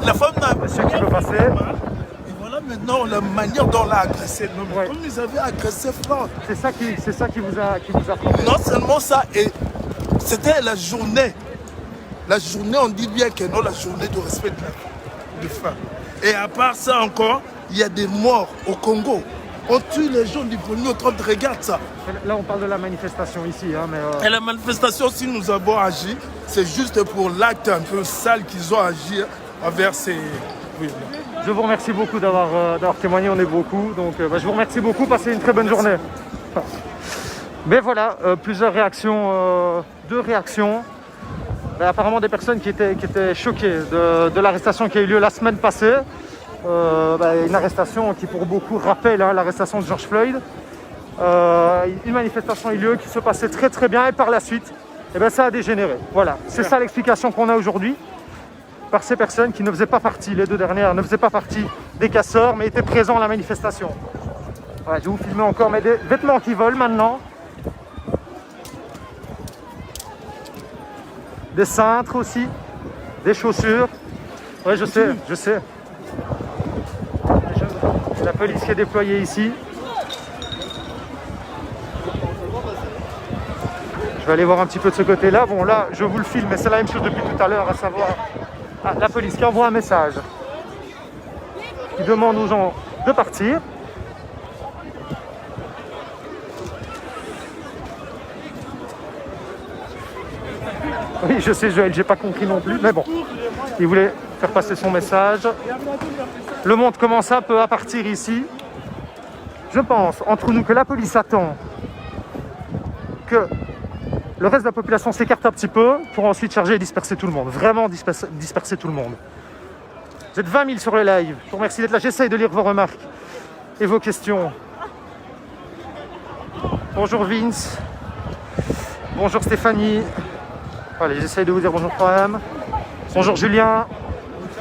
la femme n'a Monsieur qui veut passer. et voilà maintenant la manière dont on l'a agressé. Ouais. Comme ils avaient agressé fort. C'est ça qui vous a frappé. Non seulement ça, et c'était la journée. La journée, on dit bien que non, la journée de respect de femmes. Et à part ça encore, il y a des morts au Congo. On tue les gens du 1er octobre, regarde ça. Là, on parle de la manifestation ici, hein, mais Et la manifestation, si nous avons agi, c'est juste pour l'acte un peu sale qu'ils ont agi envers ces... Oui, je vous remercie beaucoup d'avoir témoigné, on est beaucoup. Donc je vous remercie beaucoup, passez une très bonne journée. Mais voilà, plusieurs réactions, 2 réactions. Apparemment des personnes qui étaient choquées de l'arrestation qui a eu lieu la semaine passée. Une arrestation qui pour beaucoup rappelle l'arrestation de George Floyd. Une manifestation a eu lieu qui se passait très très bien et par la suite, ça a dégénéré. Voilà, c'est ça l'explication qu'on a aujourd'hui par ces personnes qui ne faisaient pas partie, les 2 dernières ne faisaient pas partie des casseurs mais étaient présents à la manifestation. Voilà, je vais vous filmer encore, mais des vêtements qui volent maintenant. Des cintres aussi, des chaussures. Ouais, je sais. La police qui est déployée ici. Je vais aller voir un petit peu de ce côté-là. Bon, là, je vous le filme, mais c'est la même chose depuis tout à l'heure, à savoir la police qui envoie un message, qui demande aux gens de partir. Oui, je sais, Joël, j'ai pas compris non plus, mais bon, il voulait faire passer son message. Le monde commence un peu à partir ici. Je pense, entre nous, que la police attend que le reste de la population s'écarte un petit peu pour ensuite charger et disperser tout le monde. Vraiment disperser tout le monde. Vous êtes 20 000 sur le live. Je vous remercie d'être là. J'essaye de lire vos remarques et vos questions. Bonjour Vince. Bonjour Stéphanie. Voilà, j'essaye de vous dire bonjour quand même. Bonjour Julien.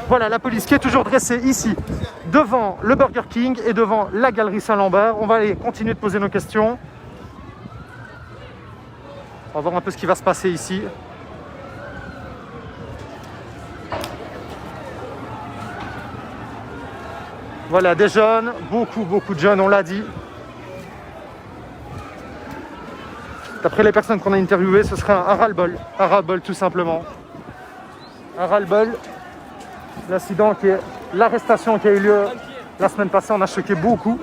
Voilà, la police qui est toujours dressée ici, devant le Burger King et devant la Galerie Saint-Lambert. On va aller continuer de poser nos questions. On va voir un peu ce qui va se passer ici. Voilà, des jeunes, beaucoup de jeunes, on l'a dit. D'après les personnes qu'on a interviewées, ce serait un ras-le-bol tout simplement. Un ras-le-bol. L'incident qui est l'arrestation qui a eu lieu la semaine passée, on a choqué beaucoup.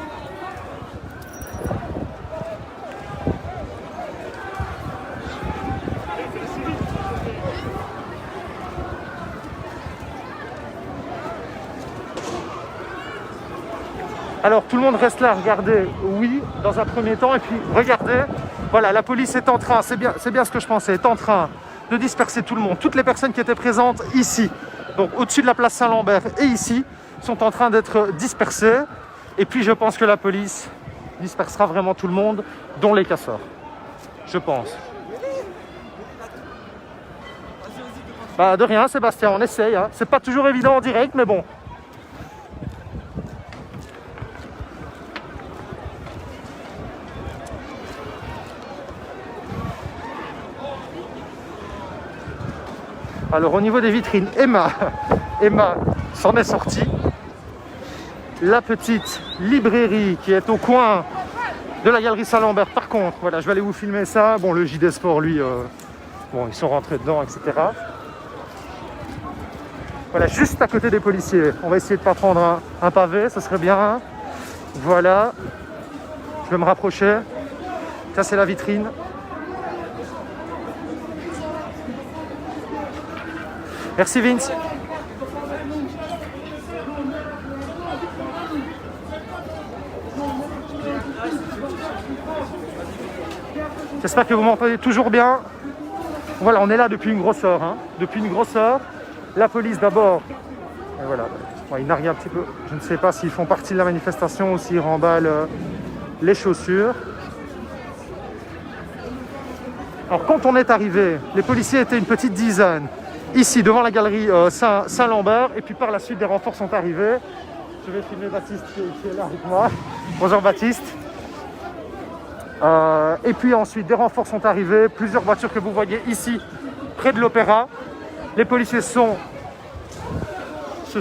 Alors tout le monde reste là, regardez, oui, dans un premier temps, et puis regardez, voilà, la police est en train, c'est bien ce que je pensais, est en train de disperser tout le monde. Toutes les personnes qui étaient présentes ici, donc au-dessus de la place Saint-Lambert et ici, sont en train d'être dispersées. Et puis je pense que la police dispersera vraiment tout le monde, dont les casseurs. Je pense. De rien Sébastien, on essaye. Hein. C'est pas toujours évident en direct, mais bon. Alors au niveau des vitrines, Emma s'en est sortie. La petite librairie qui est au coin de la Galerie Saint-Lambert, par contre, voilà, je vais aller vous filmer ça. Bon, le JD Sport, lui, ils sont rentrés dedans, etc. Voilà, juste à côté des policiers. On va essayer de ne pas prendre un pavé, ce serait bien. Voilà. Je vais me rapprocher. Ça, c'est la vitrine. Merci Vince. J'espère que vous m'entendez toujours bien. Voilà, on est là depuis une grosse heure. Depuis une grosse heure. La police d'abord. Et voilà. Ouais, il nargue un petit peu. Je ne sais pas s'ils font partie de la manifestation ou s'ils remballent les chaussures. Alors quand on est arrivé, les policiers étaient une petite dizaine. Ici, devant la galerie Saint-Lambert. Et puis par la suite, des renforts sont arrivés. Je vais filmer Baptiste qui est là avec moi. Bonjour Baptiste. Et puis ensuite, des renforts sont arrivés. Plusieurs voitures que vous voyez ici, près de l'Opéra. Les policiers se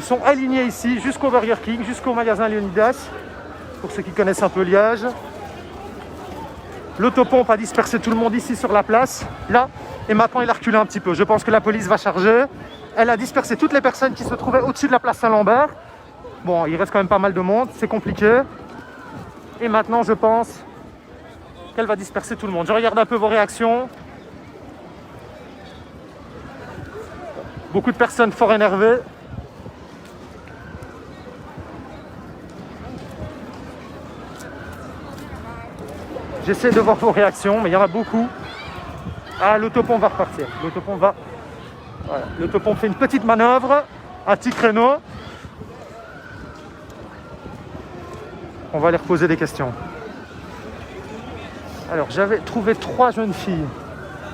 sont alignés ici, jusqu'au Burger King, jusqu'au magasin Leonidas. Pour ceux qui connaissent un peu Liège. L'autopompe a dispersé tout le monde ici sur la place. Là. Et maintenant, il a reculé un petit peu. Je pense que la police va charger. Elle a dispersé toutes les personnes qui se trouvaient au-dessus de la place Saint-Lambert. Bon, il reste quand même pas mal de monde. C'est compliqué. Et maintenant, je pense qu'elle va disperser tout le monde. Je regarde un peu vos réactions. Beaucoup de personnes fort énervées. J'essaie de voir vos réactions, mais il y en a beaucoup. Ah, l'autopompe va repartir. L'autopompe fait une petite manœuvre, un petit créneau. On va aller reposer des questions. Alors, j'avais trouvé 3 jeunes filles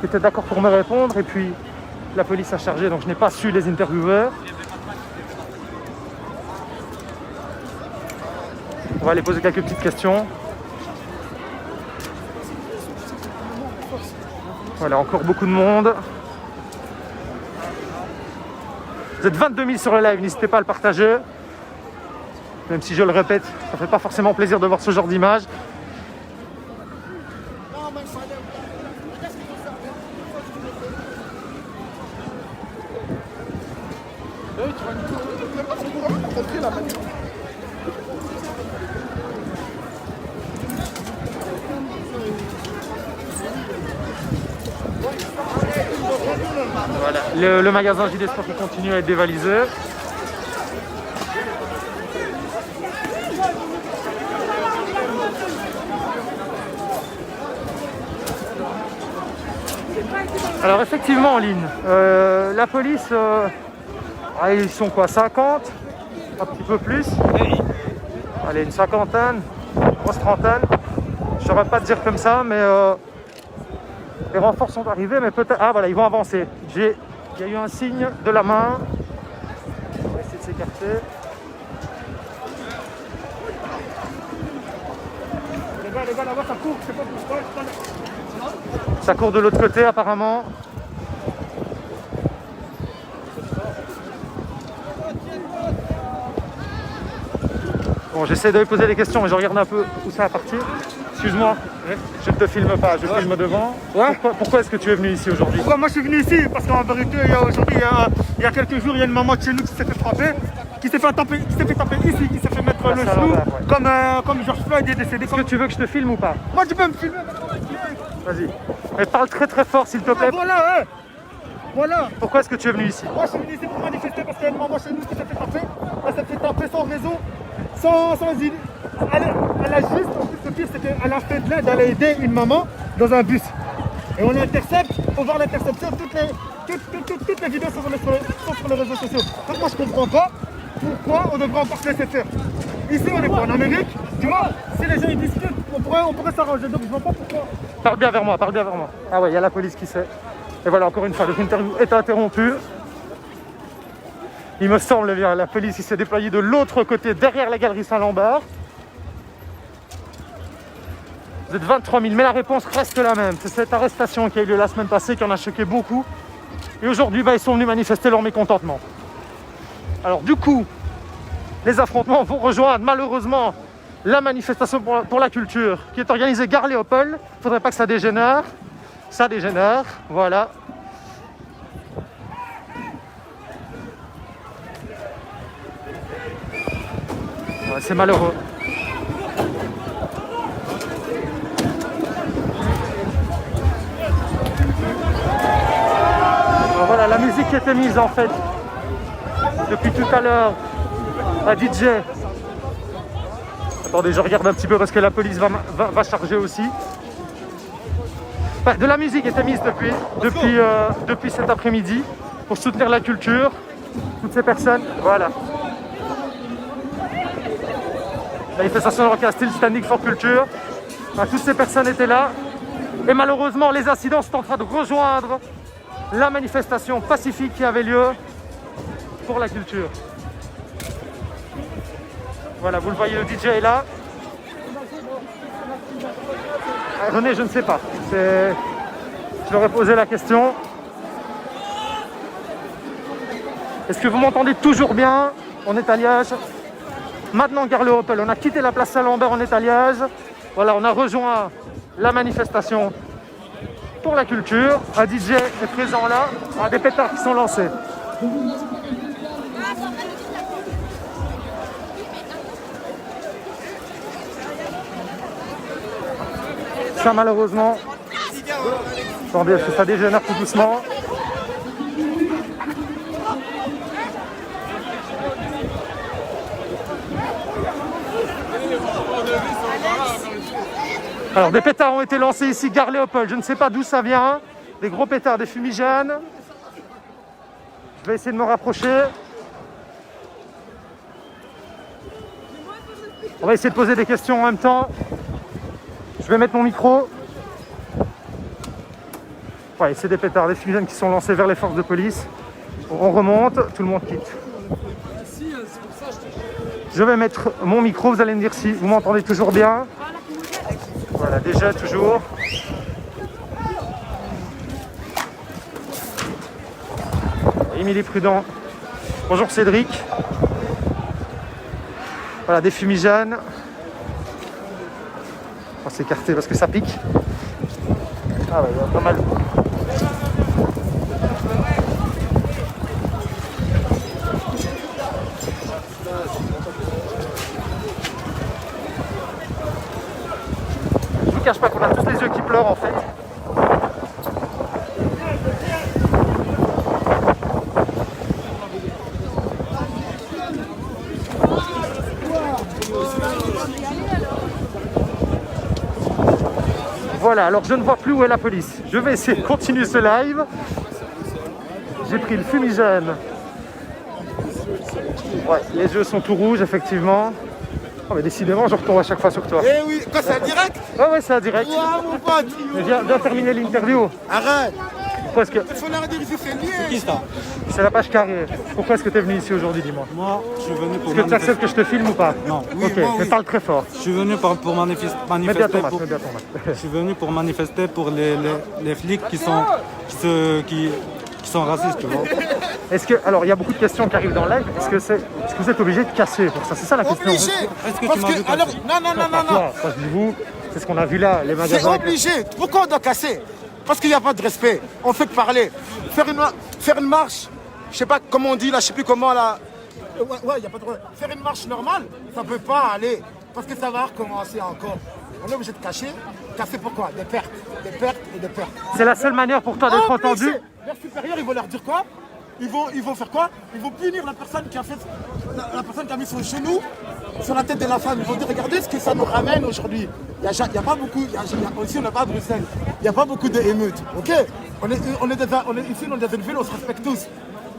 qui étaient d'accord pour me répondre, et puis la police a chargé, donc je n'ai pas su les interviewer. On va aller poser quelques petites questions. Voilà, encore beaucoup de monde. Vous êtes 22 000 sur le live, n'hésitez pas à le partager. Même si je le répète, ça ne fait pas forcément plaisir de voir ce genre d'image. Voilà, le magasin JD Sport qui continue à être dévalisé. Alors effectivement en ligne, la police, ils sont quoi, 50, un petit peu plus, allez une cinquantaine, grosse trentaine, je ne saurais pas te dire comme ça, mais les renforts sont arrivés, mais peut-être, ah voilà, ils vont avancer. Il y a eu un signe de la main, on va essayer de s'écarter. Les gars, là-bas ça court, je sais pas pourquoi. Ça court de l'autre côté apparemment. Bon, j'essaie de lui poser des questions, mais je regarde un peu où ça va partir. Excuse-moi, je ne te filme pas, je filme devant. Ouais. Pourquoi est-ce que tu es venu ici aujourd'hui? Pourquoi moi je suis venu ici? Parce qu'en vérité, il y a quelques jours, il y a une maman de chez nous qui s'est fait frapper, qui s'est fait taper ici, qui s'est fait mettre le genou, comme George Floyd est décédé. Est-ce que tu veux que je te filme ou pas? Moi tu peux me filmer. Vas-y. Mais parle très très fort s'il te plaît. Voilà, voilà. Pourquoi est-ce que tu es venu ici? Moi je suis venu ici pour manifester parce qu'il y a une maman chez nous qui s'est fait taper. Elle s'est fait taper sans raison, sans idée. Elle a juste, en plus le pire c'est qu'elle a fait de l'aide, elle a aidé une maman dans un bus. Et on l'intercepte, pour voir l'interception, toutes les vidéos sont sur les réseaux sociaux. Donc moi je comprends pas pourquoi on devrait encore se laisser faire. Ici on est pas en Amérique, tu vois, si les gens ils discutent, on pourrait s'arranger, donc je vois pas pourquoi. Parle bien vers moi, parle bien vers moi. Ah ouais, il y a la police qui sait. Et voilà, encore une fois, l'interview est interrompue. Il me semble bien, la police s'est déployée de l'autre côté, derrière la galerie Saint-Lambert. Vous êtes 23 000, mais la réponse reste la même. C'est cette arrestation qui a eu lieu la semaine passée qui en a choqué beaucoup. Et aujourd'hui, ils sont venus manifester leur mécontentement. Alors du coup, les affrontements vont rejoindre malheureusement la manifestation pour la culture qui est organisée gare Léopold. Il ne faudrait pas que ça dégénère. Ça dégénère, voilà. Ouais, c'est malheureux. qui était mise en fait depuis tout à l'heure, la DJ. Attendez, je regarde un petit peu parce que la police va charger aussi. Enfin, de la musique était mise depuis cet après-midi pour soutenir la culture. Toutes ces personnes, voilà. Manifestation locale, style standing for culture. Enfin, toutes ces personnes étaient là. Et malheureusement, les incidents sont en train de rejoindre la manifestation pacifique qui avait lieu pour la culture. Voilà, vous le voyez, le DJ est là. René, je ne sais pas. Je leur ai posé la question. Est-ce que vous m'entendez toujours bien? On est à Liège. Maintenant, gare le Opel. On a quitté la place Saint-Lambert, on est à Liège. Voilà, on a rejoint la manifestation pour la culture. Un DJ est présent là. Ah, des pétards qui sont lancés. Ça, malheureusement. Attendez, est-ce que ça dégénère tout doucement? Alors, des pétards ont été lancés ici, gare Léopold. Je ne sais pas d'où ça vient. Des gros pétards, des fumigènes. Je vais essayer de me rapprocher. On va essayer de poser des questions en même temps. Je vais mettre mon micro. Ouais, c'est des pétards, des fumigènes qui sont lancés vers les forces de police. On remonte, tout le monde quitte. Je vais mettre mon micro, vous allez me dire si vous m'entendez toujours bien. Voilà, déjà toujours. Émilie Prudent. Bonjour Cédric. Voilà, des fumigènes. On va s'écarter parce que ça pique. Ah ouais, il y a pas mal. Je vous cache pas qu'on a tous les yeux qui pleurent en fait. Voilà, alors je ne vois plus où est la police. Je vais essayer de continuer ce live. J'ai pris le fumigène. Ouais, les yeux sont tout rouges, effectivement. Oh, mais décidément, je retombe à chaque fois sur toi. Eh oui, quoi, c'est un direct? Ouais, c'est un direct. Ouah, mon pote. Mais viens terminer l'interview. Arrête. Pourquoi est-ce que... Il faut leur dire ici, c'est lié. C'est qui ça? C'est la page carrée. Pourquoi est-ce que tu es venu ici aujourd'hui, dis-moi? Moi, je suis venu pour Est-ce que tu acceptes que je te filme ou pas? Non. Oui, ok, moi, mais oui. parle très fort. Je suis venu pour Mets bien manifester. ton masque, mets bien ton masque. Je suis venu pour manifester pour les flics qui sont racistes, tu vois. Est-ce que... Alors, il y a beaucoup de questions qui arrivent dans le live. Est-ce que vous êtes obligé de casser pour ça? C'est ça la question. Obligé. Est-ce que Parce tu m'as vu que, alors, non. Toi, je dis vous, c'est ce qu'on a vu là, les magasins. C'est obligé. Pourquoi on doit casser? Parce qu'il n'y a pas de respect. On fait que parler. Faire une marche, je sais pas comment on dit là, je sais plus comment là. Ouais, il n'y a pas de problème. Faire une marche normale, ça peut pas aller. Parce que ça va recommencer encore. On est obligé de casser pourquoi? Des pertes et des pertes. C'est la seule manière pour toi d'être entendu? Leurs supérieurs, ils vont leur dire quoi? Ils vont faire quoi? Ils vont punir la personne qui a fait la personne qui a mis son genou sur la tête de la femme. Ils vont dire regardez ce que ça nous ramène aujourd'hui. Il y a pas beaucoup, ici on n'est pas à Bruxelles, il n'y a pas beaucoup d'émeutes. Ok? Ici on est dans une ville, on se respecte tous.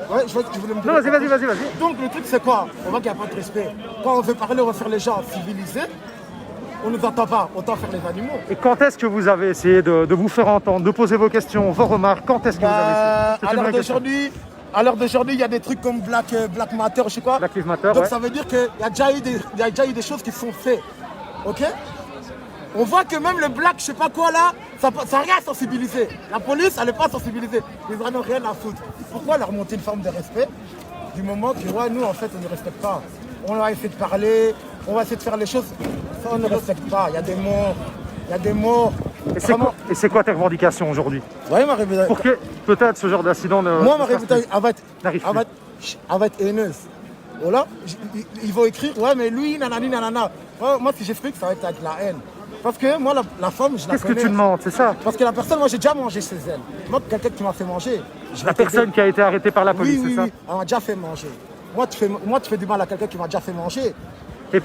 Ouais, je voulais me dire. Non, vas-y. Donc le truc c'est quoi? On voit qu'il n'y a pas de respect. Quand on veut parler, on va faire les gens civilisés. On ne nous entend pas, autant faire les animaux. Et quand est-ce que vous avez essayé de vous faire entendre, de poser vos questions, vos remarques? Quand est-ce que vous avez essayé? À l'heure d'aujourd'hui, il y a des trucs comme Black Matter, je sais quoi. Black Lives Matter, donc ouais. ça veut dire qu'il y a déjà eu des choses qui sont faites. Ok? On voit que même le black, je sais pas quoi là, ça n'a rien sensibilisé. La police, elle n'est pas sensibilisée. Ils n'en ont rien à foutre. Pourquoi leur monter une forme de respect du moment que ouais, nous, en fait, on ne respecte pas. On va essayer de parler, on va essayer de faire les choses. Ça, on ne respecte pas. Il y a des morts. Il y a des morts. Et c'est quoi tes revendications aujourd'hui? Ouais, ma réputation. Pour que peut-être ce genre d'incident ne... Moi, ma réputation, n'arrive plus. Elle va être haineuse. Voilà, ils vont écrire, ouais, mais lui, nanani, nanana. Ouais, moi, si j'explique, ça va être avec la haine. Parce que moi, la femme, je la Qu'est-ce que connais. tu demandes, c'est ça? Parce que la personne, moi, j'ai déjà mangé chez elle. Moi, quelqu'un qui m'a fait manger. Je La vais t'aider. personne qui a été arrêtée par la police, Oui, c'est ça? oui, elle m'a déjà fait manger. Moi, tu fais du mal à quelqu'un qui m'a déjà fait manger.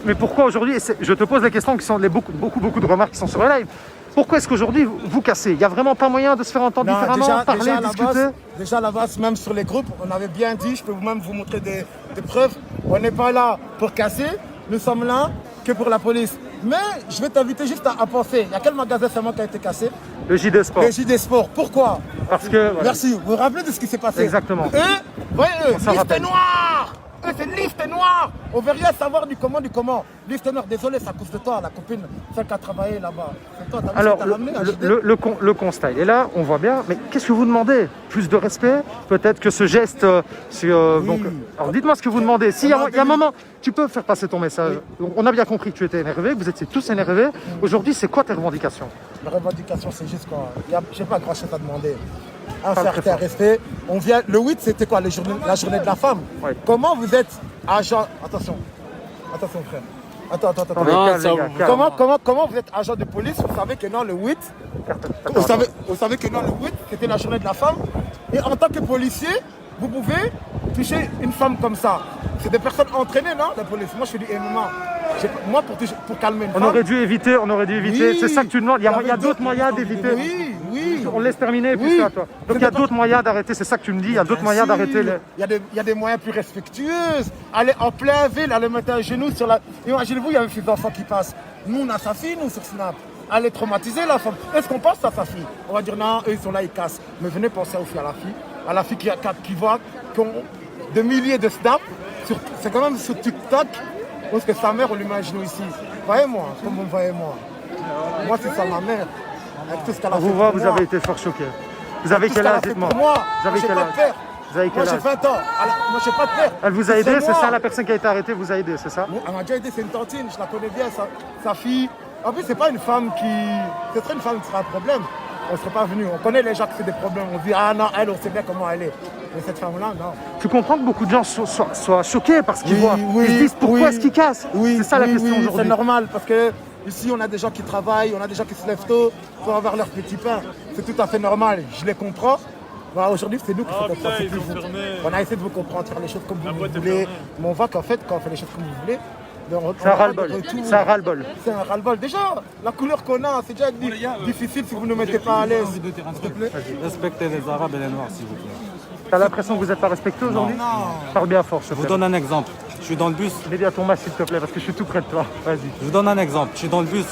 Mais pourquoi aujourd'hui, je te pose les questions qui sont beaucoup de remarques qui sont sur le live. Pourquoi est-ce qu'aujourd'hui vous cassez? Il n'y a vraiment pas moyen de se faire entendre Non, différemment, parler, discuter? Déjà à la base, même sur les groupes, on avait bien dit, je peux même vous montrer des preuves. On n'est pas là pour casser, nous sommes là que pour la police. Mais je vais t'inviter juste à penser. Il y a quel magasin seulement qui a été cassé? Le JD Sport. Le JD Sport. Pourquoi? Parce que. Voilà. Merci. Vous vous rappelez de ce qui s'est passé? Exactement. Voyez, s'en liste rappelle. noire. C'est une liste noire. On veut rien savoir du comment. Liste noire, désolé, c'est à cause de toi, la copine, celle qui a travaillé là-bas. C'est toi, t'as vu Alors, ce que t'as ramené à JD? le constat, et là, on voit bien, mais qu'est-ce que vous demandez? Plus de respect? Peut-être que ce geste. Donc, alors, dites-moi ce que vous demandez. S'il y a un moment, tu peux faire passer ton message. Donc, on a bien compris que tu étais énervé, que vous étiez tous énervés. Aujourd'hui, c'est quoi tes revendications? La revendication, c'est juste quoi. Je n'ai pas grand-chose à demander. Un Parle très certain fort. respect. On vient. Le 8, c'était quoi? La journée de la femme. Ouais. Comment vous êtes agent. Attention, frère. Attends. Attendez, Non, calme, ça les gars, vous- calme. Comment vous êtes agent de police? Vous savez que non, le 8. Vous savez que non, le 8, c'était la journée de la femme. Et en tant que policier, vous pouvez toucher une femme comme ça. C'est des personnes entraînées, non, la police? Moi, je fais du MMA. Moi, pour calmer une On femme. aurait dû éviter. Oui. C'est ça que tu demandes. Il y a avait d'autres moyens d'éviter. Oui. On laisse terminer et puis Oui. c'est à toi. Donc il y a d'autres moyens d'arrêter, c'est ça que tu me dis, il y a d'autres moyens d'arrêter les... Il y a des moyens plus respectueux. Aller en plein ville, aller mettre un genou sur la... Imaginez-vous, il y avait ces enfants qui passent. Nous, on a sa fille, nous, sur Snap. Elle est traumatisée, la femme. Est-ce qu'on pense à sa fille? On va dire non, eux, ils sont là, ils cassent. Mais venez penser aussi à la fille qui voit qui ont des milliers de snaps. C'est quand même sur TikTok. Parce que sa mère, on lui met un genou ici. Voyez-moi, comme vous me voyez moi. Moi, c'est ça, ma mère. Avec tout ce qu'elle a On fait vous voit, pour vous moi. avez été fort choqué. Vous avez Tout ce quel qu'elle a âge, fait dites-moi? pour moi. Vous avez J'ai quel pas âge? de père. Vous avez Moi, quel j'ai âge? 20 ans. Moi, j'ai pas de père. Elle vous a aidé, c'est moi. ça, la personne qui a été arrêtée vous a aidé, c'est ça? Elle m'a déjà aidé, c'est une tantine, je la connais bien, sa fille. En plus, c'est pas une femme qui. Ce serait une femme qui sera un problème. On ne serait pas venu. On connaît les gens qui font des problèmes. On dit, ah non, elle, on sait bien comment elle est. Mais cette femme-là, non. Tu comprends que beaucoup de gens soient choqués par ce qu'ils voient. Oui, Ils se disent pourquoi oui. est-ce qu'ils cassent? C'est ça la question C'est aujourd'hui. normal parce que ici, on a des gens qui travaillent, on a des gens qui se lèvent tôt pour avoir leur petit pain. C'est tout à fait normal. Je les comprends. Bah, aujourd'hui, c'est nous qui faisons ça. On a essayé de vous comprendre, faire les choses comme vous voulez. Mais on voit qu'en fait, quand on fait les choses comme vous voulez, C'est un ras-le-bol. C'est un ras-le-bol. C'est un ras-le-bol. Déjà, la couleur qu'on a, c'est déjà difficile si vous ne nous mettez pas à l'aise. S'il te plaît. Respectez les Arabes et les Noirs, s'il vous plaît. T'as l'impression que vous n'êtes pas respecté aujourd'hui? Parle bien fort, s'il te Je vous plaît. donne un exemple. Je suis dans le bus. Mets bien ton masque, s'il te plaît, parce que je suis tout près de toi. Vas-y. Je vous donne un exemple. Je suis dans le bus.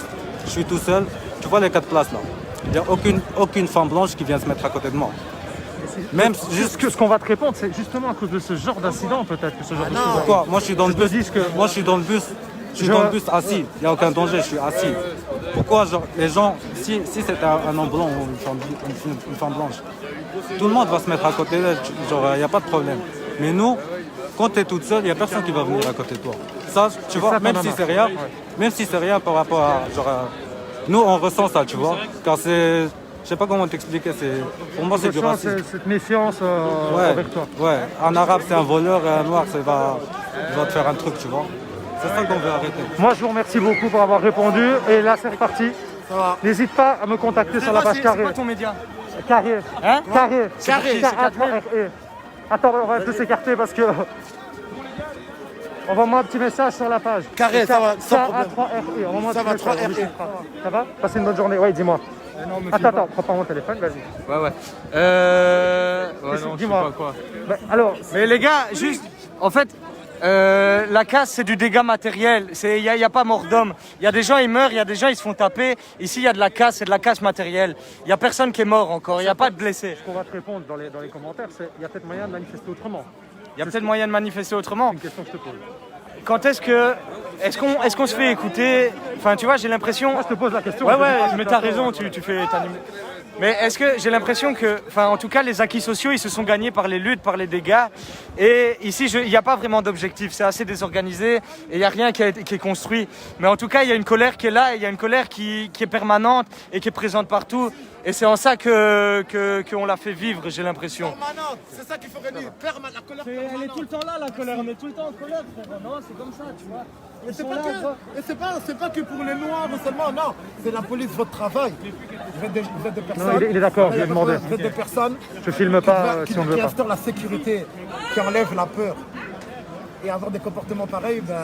Je suis tout seul. Tu vois les 4 places là. Il n'y a aucune femme blanche qui vient se mettre à côté de moi. Même Juste que ce qu'on va te répondre, c'est justement à cause de ce genre d'incident, peut-être que ce genre de choses. pourquoi? Moi, je suis dans le Je te bus. dis que- Moi, je suis dans le bus. Je suis dans le bus assis. Il n'y a aucun danger. Je suis assis. Pourquoi genre, les gens, si c'était un homme blanc ou une femme blanche, tout le monde va se mettre à côté d'elle. Genre, il n'y a pas de problème. Mais nous, quand tu es toute seule, il n'y a personne qui va venir à côté de toi. Ça, tu vois, ça, même t'en as si marre. c'est rien, Ouais. même si c'est rien par rapport à genre, nous, on ressent ça, tu vois. Car c'est, je sais pas comment t'expliquer. Pour moi, c'est du Je sens racisme. cette méfiance Ouais, envers toi. ouais. Un arabe, c'est un voleur et un noir, il va te faire un truc, tu vois. C'est ça qu'on veut arrêter. Moi, je vous remercie beaucoup pour avoir répondu. Et là, c'est reparti. N'hésite pas à me contacter sur la page Carré. C'est quoi ton média? Carré. Hein? Carré. Carré, K-A-3-R-E. Attends, on va un peu s'écarter parce que... Envoie-moi un petit message sur la page. Carré, ça va, sans problème. K-A-3-R-E. Envoie-moi un Ça petit va, message, 3 on discutera. Ça va? Passez une bonne journée. Oui, dis-moi. Attends, prends pas mon téléphone, vas-y. Ouais. Ouais, non, je sais Dis-moi. pas quoi. Ben, alors, Mais les gars, juste, en fait, la casse, c'est du dégât matériel. Il n'y a pas mort d'homme. Il y a des gens, ils meurent, il y a des gens, ils se font taper. Ici, il y a de la casse, c'est de la casse matérielle. Il n'y a personne qui est mort encore, il n'y a pas de blessés. ce qu'on va te répondre dans les commentaires, c'est il y a peut-être moyen de manifester autrement. Il y a peut-être moyen de manifester autrement. C'est une question que je te pose. Quand est-ce qu'on se fait écouter? Enfin, tu vois, j'ai l'impression... Moi, je te pose la question. Ouais, je te dis pas mais si t'as tort. raison, tu fais... Mais est-ce que j'ai l'impression que, enfin, en tout cas, les acquis sociaux, ils se sont gagnés par les luttes, par les dégâts. Et ici, il n'y a pas vraiment d'objectif. C'est assez désorganisé et il n'y a rien qui est construit. Mais en tout cas, il y a une colère qui est là, et il y a une colère qui est permanente et qui est présente partout. Et c'est en ça qu'on l'a fait vivre, j'ai l'impression. Permanente, c'est ça qu'il faut réunir. La colère Elle est tout le temps là, la colère. On est tout le temps en colère, frère. Non, c'est comme ça, tu vois. Et c'est pas que pour les Noirs seulement, non. C'est la police, votre travail. Vous êtes des personnes. Non, il est d'accord, je lui ai demandé. Vous êtes des personnes Je filme pas si on veut qui pas. instaurent la sécurité, qui enlèvent la peur. Et avoir des comportements pareils, ben,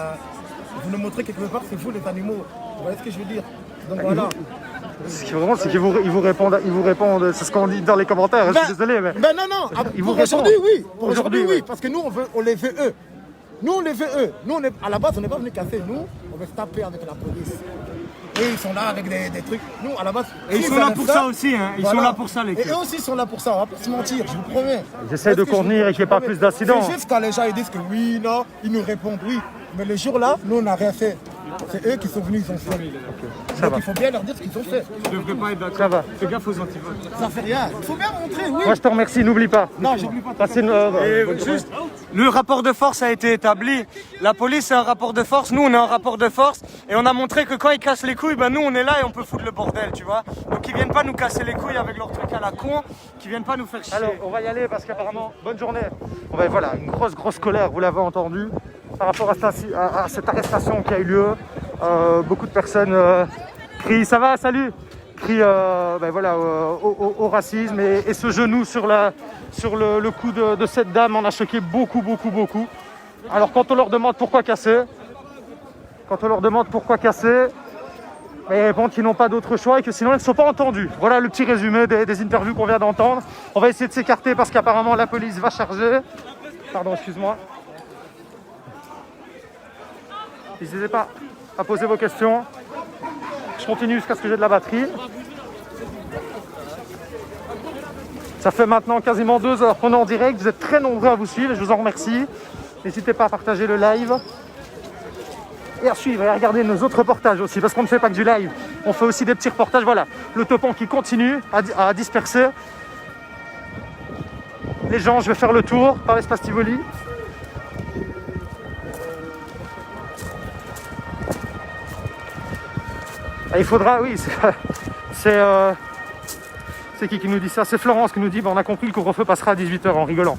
vous nous montrez quelque part, c'est vous les animaux. Vous voyez ce que je veux dire? Donc voilà. Ce qui est vraiment, c'est qu'ils vous répondent, c'est ce qu'on dit dans les commentaires, je suis désolé, mais... Ben non, Ils vous pour aujourd'hui, répondent. oui. Pour aujourd'hui, oui. Parce que nous, on les veut eux. Nous, on les veut eux. Nous, à la base, on n'est pas venu casser. Nous, on veut se taper avec la police. Et ils sont là avec des trucs. Nous, à la base... Et ils sont là pour ça aussi, hein. Ils sont là pour ça, les Et eux aussi sont là pour ça. On va pas se mentir, je vous promets. J'essaie de contenir et qu'il n'y ait pas plus d'accidents. C'est juste quand les gens ils disent que oui, non, ils nous répondent oui. Mais le jour-là, nous, on n'a rien fait. C'est eux qui sont venus, ils ont fait. Donc il faut bien leur dire ce qu'ils ont fait. Je ne devrais pas être d'accord. Ça va. Fais gaffe aux antivotes. Ça fait rien. Il faut bien montrer, oui. Moi, je te remercie, n'oublie pas. Non, j'oublie pas. Passez une... Juste, le rapport de force a été établi. La police est un rapport de force. Nous, on est un rapport de force. Et on a montré que quand ils cassent les couilles, ben nous, on est là et on peut foutre le bordel, tu vois. Donc ils viennent pas nous casser les couilles avec leurs trucs à la con. Qui viennent pas nous faire chier. Alors, on va y aller parce qu'apparemment, bonne journée. Voilà, une grosse colère, vous l'avez entendu, par rapport à cette arrestation qui a eu lieu. Beaucoup de personnes crient, ça va, salut, crient au racisme et ce genou sur le cou de cette dame en a choqué beaucoup. Alors quand on leur demande pourquoi casser, ils répondent qu'ils n'ont pas d'autre choix et que sinon ils ne sont pas entendus. Voilà le petit résumé des interviews qu'on vient d'entendre. On va essayer de s'écarter parce qu'apparemment la police va charger. Pardon, excuse-moi. N'hésitez pas à poser vos questions. Je continue jusqu'à ce que j'ai de la batterie. Ça fait maintenant quasiment 2 heures qu'on est en direct. Vous êtes très nombreux à vous suivre et je vous en remercie. N'hésitez pas à partager le live. Et à suivre et à regarder nos autres reportages aussi, parce qu'on ne fait pas que du live, on fait aussi des petits reportages. Voilà, le taupon qui continue à disperser les gens. Je vais faire le tour par l'espace Tivoli. Et il faudra, oui, c'est qui nous dit ça? C'est Florence qui nous dit, on a compris, le couvre-feu passera à 18h en rigolant.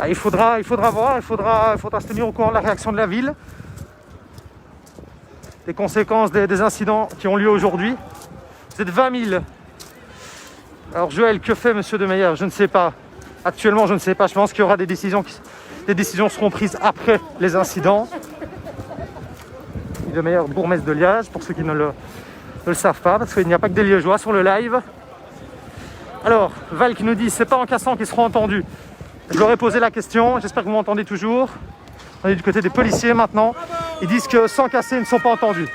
Il faudra voir, il faudra se tenir au courant de la réaction de la ville. Les conséquences des incidents qui ont lieu aujourd'hui. Vous êtes 20 000. Alors Joël, que fait Monsieur de Meyer? Je ne sais pas. Actuellement, je ne sais pas. Je pense qu'il y aura des décisions seront prises après les incidents. De Meyer, bourgmestre de Liège, pour ceux qui ne le savent pas, parce qu'il n'y a pas que des Liégeois sur le live. Alors, Val qui nous dit, c'est pas en cassant qu'ils seront entendus. Je leur ai posé la question, j'espère que vous m'entendez toujours. On est du côté des policiers maintenant. Ils disent que sans casser, ils ne sont pas entendus.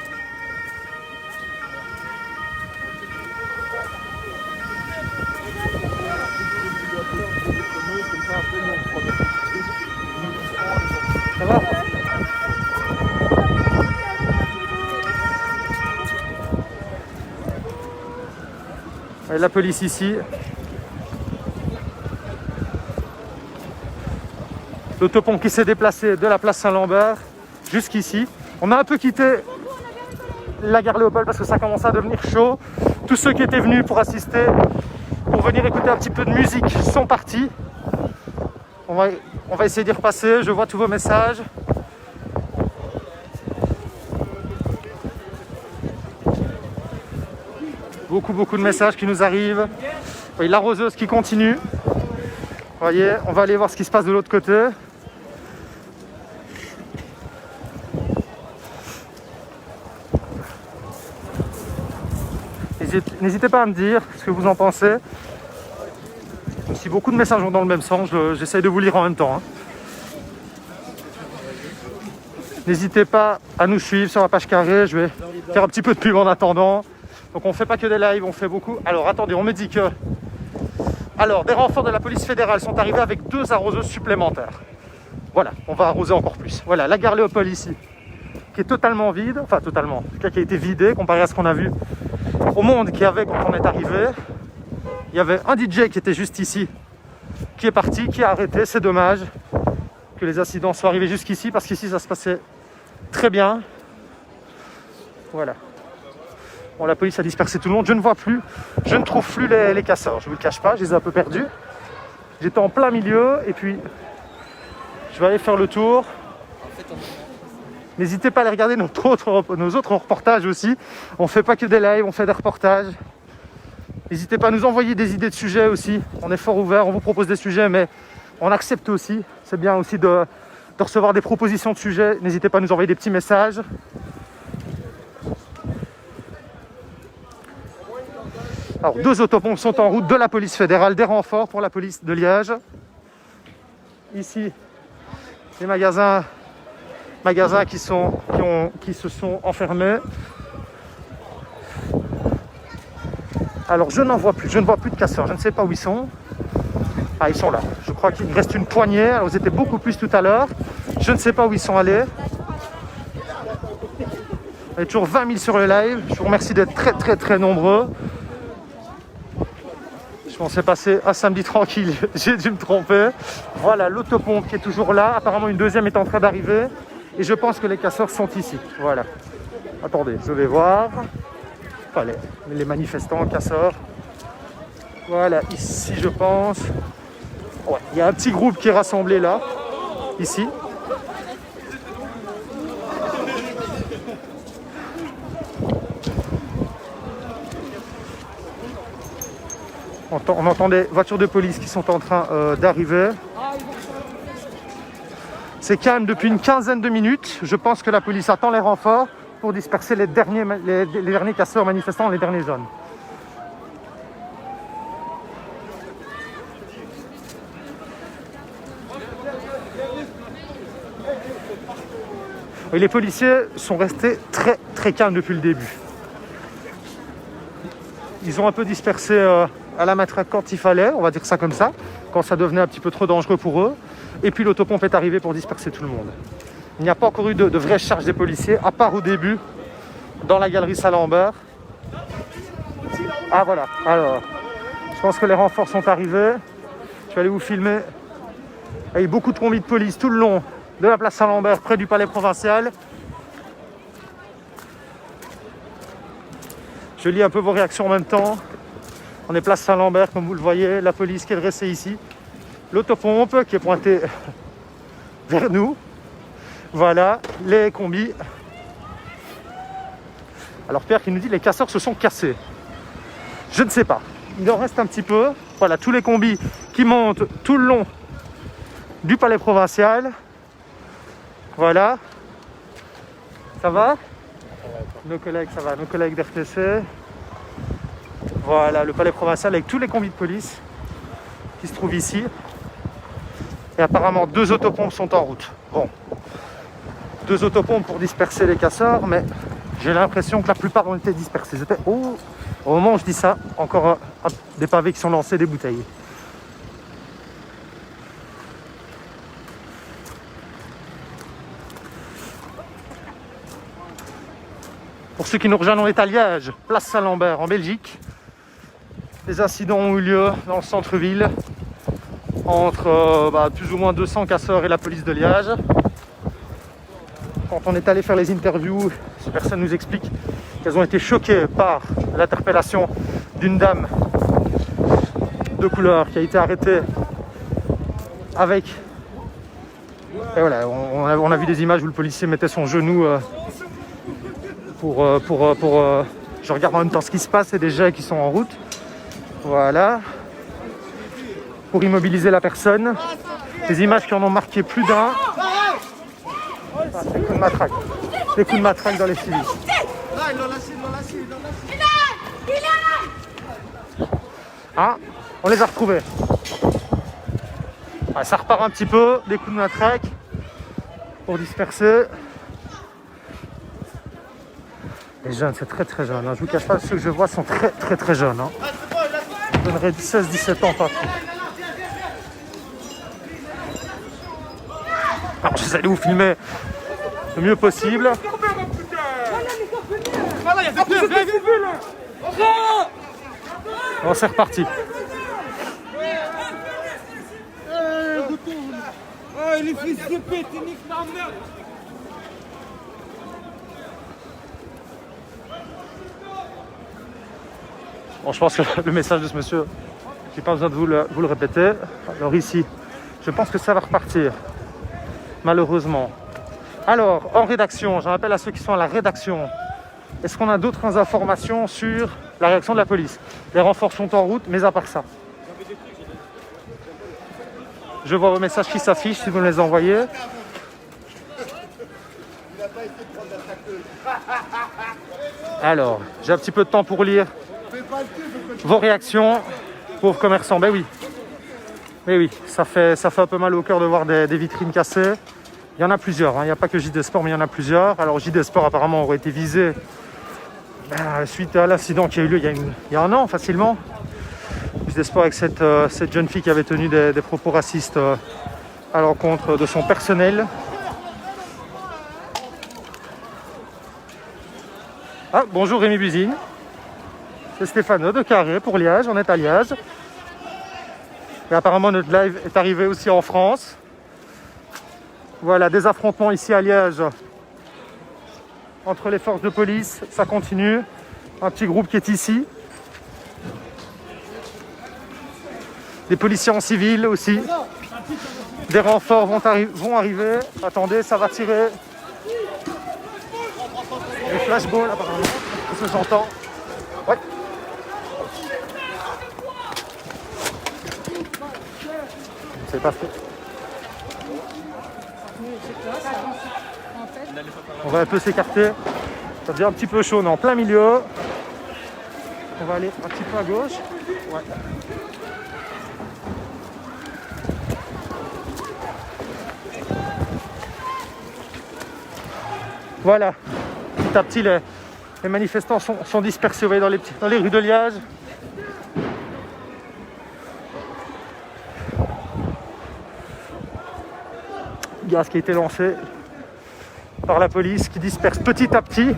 Ça va ? Et la police ici. Le taupon qui s'est déplacé de la place Saint-Lambert jusqu'ici. On a un peu quitté la gare Léopold parce que ça commence à devenir chaud. Tous ceux qui étaient venus pour assister, pour venir écouter un petit peu de musique, sont partis. On va essayer d'y repasser. Je vois tous vos messages. Beaucoup de messages qui nous arrivent. Oui, l'arroseuse qui continue. Vous voyez, on va aller voir ce qui se passe de l'autre côté. N'hésitez pas à me dire ce que vous en pensez. Même si beaucoup de messages vont dans le même sens, j'essaye de vous lire en même temps. N'hésitez pas à nous suivre sur la page carrée. Je vais faire un petit peu de pub en attendant. Donc on ne fait pas que des lives, on fait beaucoup. Alors attendez, on me dit que... Alors, des renforts de la police fédérale sont arrivés avec 2 arroseuses supplémentaires. Voilà, on va arroser encore plus. Voilà, la gare Léopold ici, qui est totalement vide. Enfin, totalement. En tout cas, qui a été vidée comparé à ce qu'on a vu au monde qu'il y avait quand on est arrivé. Il y avait un DJ qui était juste ici, qui est parti, qui a arrêté. C'est dommage que les incidents soient arrivés jusqu'ici, parce qu'ici, ça se passait très bien. Voilà. Bon, la police a dispersé tout le monde. Je ne vois plus, je ne trouve plus les casseurs. Je ne vous le cache pas, je les ai un peu perdus. J'étais en plein milieu et puis je vais aller faire le tour. N'hésitez pas à aller regarder nos autres reportages aussi. On ne fait pas que des lives, on fait des reportages. N'hésitez pas à nous envoyer des idées de sujets aussi. On est fort ouvert, on vous propose des sujets, mais on accepte aussi. C'est bien aussi de recevoir des propositions de sujets. N'hésitez pas à nous envoyer des petits messages. Alors, 2 autopompes sont en route de la police fédérale, des renforts pour la police de Liège. Ici, les magasins qui se sont enfermés. Alors, je n'en vois plus, je ne vois plus de casseurs, je ne sais pas où ils sont. Ah, ils sont là. Je crois qu'il reste une poignée. Alors, ils étaient beaucoup plus tout à l'heure. Je ne sais pas où ils sont allés. On est toujours 20 000 sur le live. Je vous remercie d'être très, très, très nombreux. Je pensais passer un samedi tranquille, j'ai dû me tromper. Voilà, l'autopompe qui est toujours là. Apparemment, une deuxième est en train d'arriver. Et je pense que les casseurs sont ici. Voilà. Attendez, je vais voir. Enfin, les manifestants, casseurs. Voilà, ici, je pense. Ouais, il y a un petit groupe qui est rassemblé là, ici. On entend des voitures de police qui sont en train d'arriver. C'est calme depuis une quinzaine de minutes. Je pense que la police attend les renforts pour disperser les derniers casseurs manifestants, les derniers jeunes. Et les policiers sont restés très très calmes depuis le début. Ils ont un peu dispersé à la matraque quand il fallait, on va dire ça comme ça, quand ça devenait un petit peu trop dangereux pour eux. Et puis l'autopompe est arrivée pour disperser tout le monde. Il n'y a pas encore eu de vraie charge des policiers, à part au début, dans la galerie Saint-Lambert. Ah voilà, alors, je pense que les renforts sont arrivés. Je vais aller vous filmer. Il y a eu beaucoup de combis de police tout le long de la place Saint-Lambert, près du palais provincial. Je lis un peu vos réactions en même temps. On est place Saint-Lambert, comme vous le voyez, la police qui est dressée ici. L'autopompe qui est pointée vers nous. Voilà, les combis. Alors Pierre qui nous dit les casseurs se sont cassés. Je ne sais pas. Il en reste un petit peu. Voilà, tous les combis qui montent tout le long du palais provincial. Voilà. Ça va ? Nos collègues, ça va. Nos collègues d'RTC. Voilà, le palais provincial avec tous les combis de police qui se trouvent ici. Et apparemment, 2 autopompes sont en route. Bon, 2 autopompes pour disperser les casseurs, mais j'ai l'impression que la plupart ont été dispersés. C'était au moment où je dis ça, encore des pavés qui sont lancés, des bouteilles. Pour ceux qui nous rejoignent, on est à Liège, place Saint-Lambert en Belgique. Les incidents ont eu lieu dans le centre-ville entre plus ou moins 200 casseurs et la police de Liège. Quand on est allé faire les interviews, ces personnes nous expliquent qu'elles ont été choquées par l'interpellation d'une dame de couleur qui a été arrêtée avec... Et voilà, on a vu des images où le policier mettait son genou je regarde en même temps ce qui se passe, c'est des jets qui sont en route. Voilà. Pour immobiliser la personne. Des images qui en ont marqué plus d'un. Ah, des coups de matraque. Des coups de matraque dans les civils. Ah, on les a retrouvés. Ah, ça repart un petit peu, des coups de matraque pour disperser. Les jeunes, c'est très très jeune. Hein. Je vous cache pas, ceux que je vois sont très très très jeunes. Hein. Je donnerais 16-17 ans, pas plus. Alors, j'essaie de vous filmer le mieux possible. Bon, c'est reparti. Oh, les fils de pute, ils niquent ma mère. Bon, je pense que le message de ce monsieur, j'ai pas besoin de vous le répéter. Alors ici, je pense que ça va repartir, malheureusement. Alors, en rédaction, j'en appelle à ceux qui sont à la rédaction. Est-ce qu'on a d'autres informations sur la réaction de la police? Les renforts sont en route, mais à part ça. Je vois vos messages qui s'affichent si vous me les envoyez. Alors, j'ai un petit peu de temps pour lire vos réactions. Pauvres commerçants, ben oui. Mais oui, ça fait un peu mal au cœur de voir des vitrines cassées. Il y en a plusieurs, hein. Il n'y a pas que JD Sport, mais il y en a plusieurs. Alors JD Sport apparemment aurait été visé suite à l'accident qui a eu lieu il y a un an facilement. JD Sport avec cette jeune fille qui avait tenu des propos racistes à l'encontre de son personnel. Ah, bonjour Rémi Buzine. C'est Stéphano de Carré pour Liège, on est à Liège. Et apparemment notre live est arrivé aussi en France. Voilà, des affrontements ici à Liège entre les forces de police, ça continue. Un petit groupe qui est ici. Des policiers en civil aussi. Des renforts vont arriver. Attendez, ça va tirer. Des flashballs apparemment, c'est ce que j'entends. Ouais. C'est pas fait. On va un peu s'écarter. Ça devient un petit peu chaud, on est en plein milieu. On va aller un petit peu à gauche. Ouais. Voilà. Petit à petit, les manifestants sont dispersés. Vous voyez, dans les rues de Liège. Gaz qui a été lancé par la police qui disperse petit à petit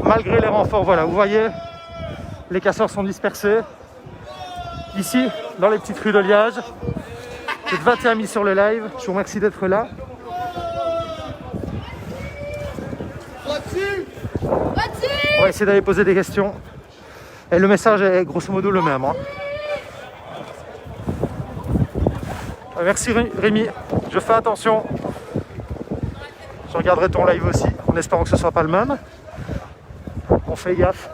malgré les renforts. Voilà, vous voyez, les casseurs sont dispersés ici dans les petites rues de Liège. Vous êtes 21 000 sur le live, je vous remercie d'être là. On va essayer d'aller poser des questions et le message est grosso modo le même, hein. Merci Rémi, je fais attention. Je regarderai ton live aussi, en espérant que ce ne soit pas le même. On fait gaffe.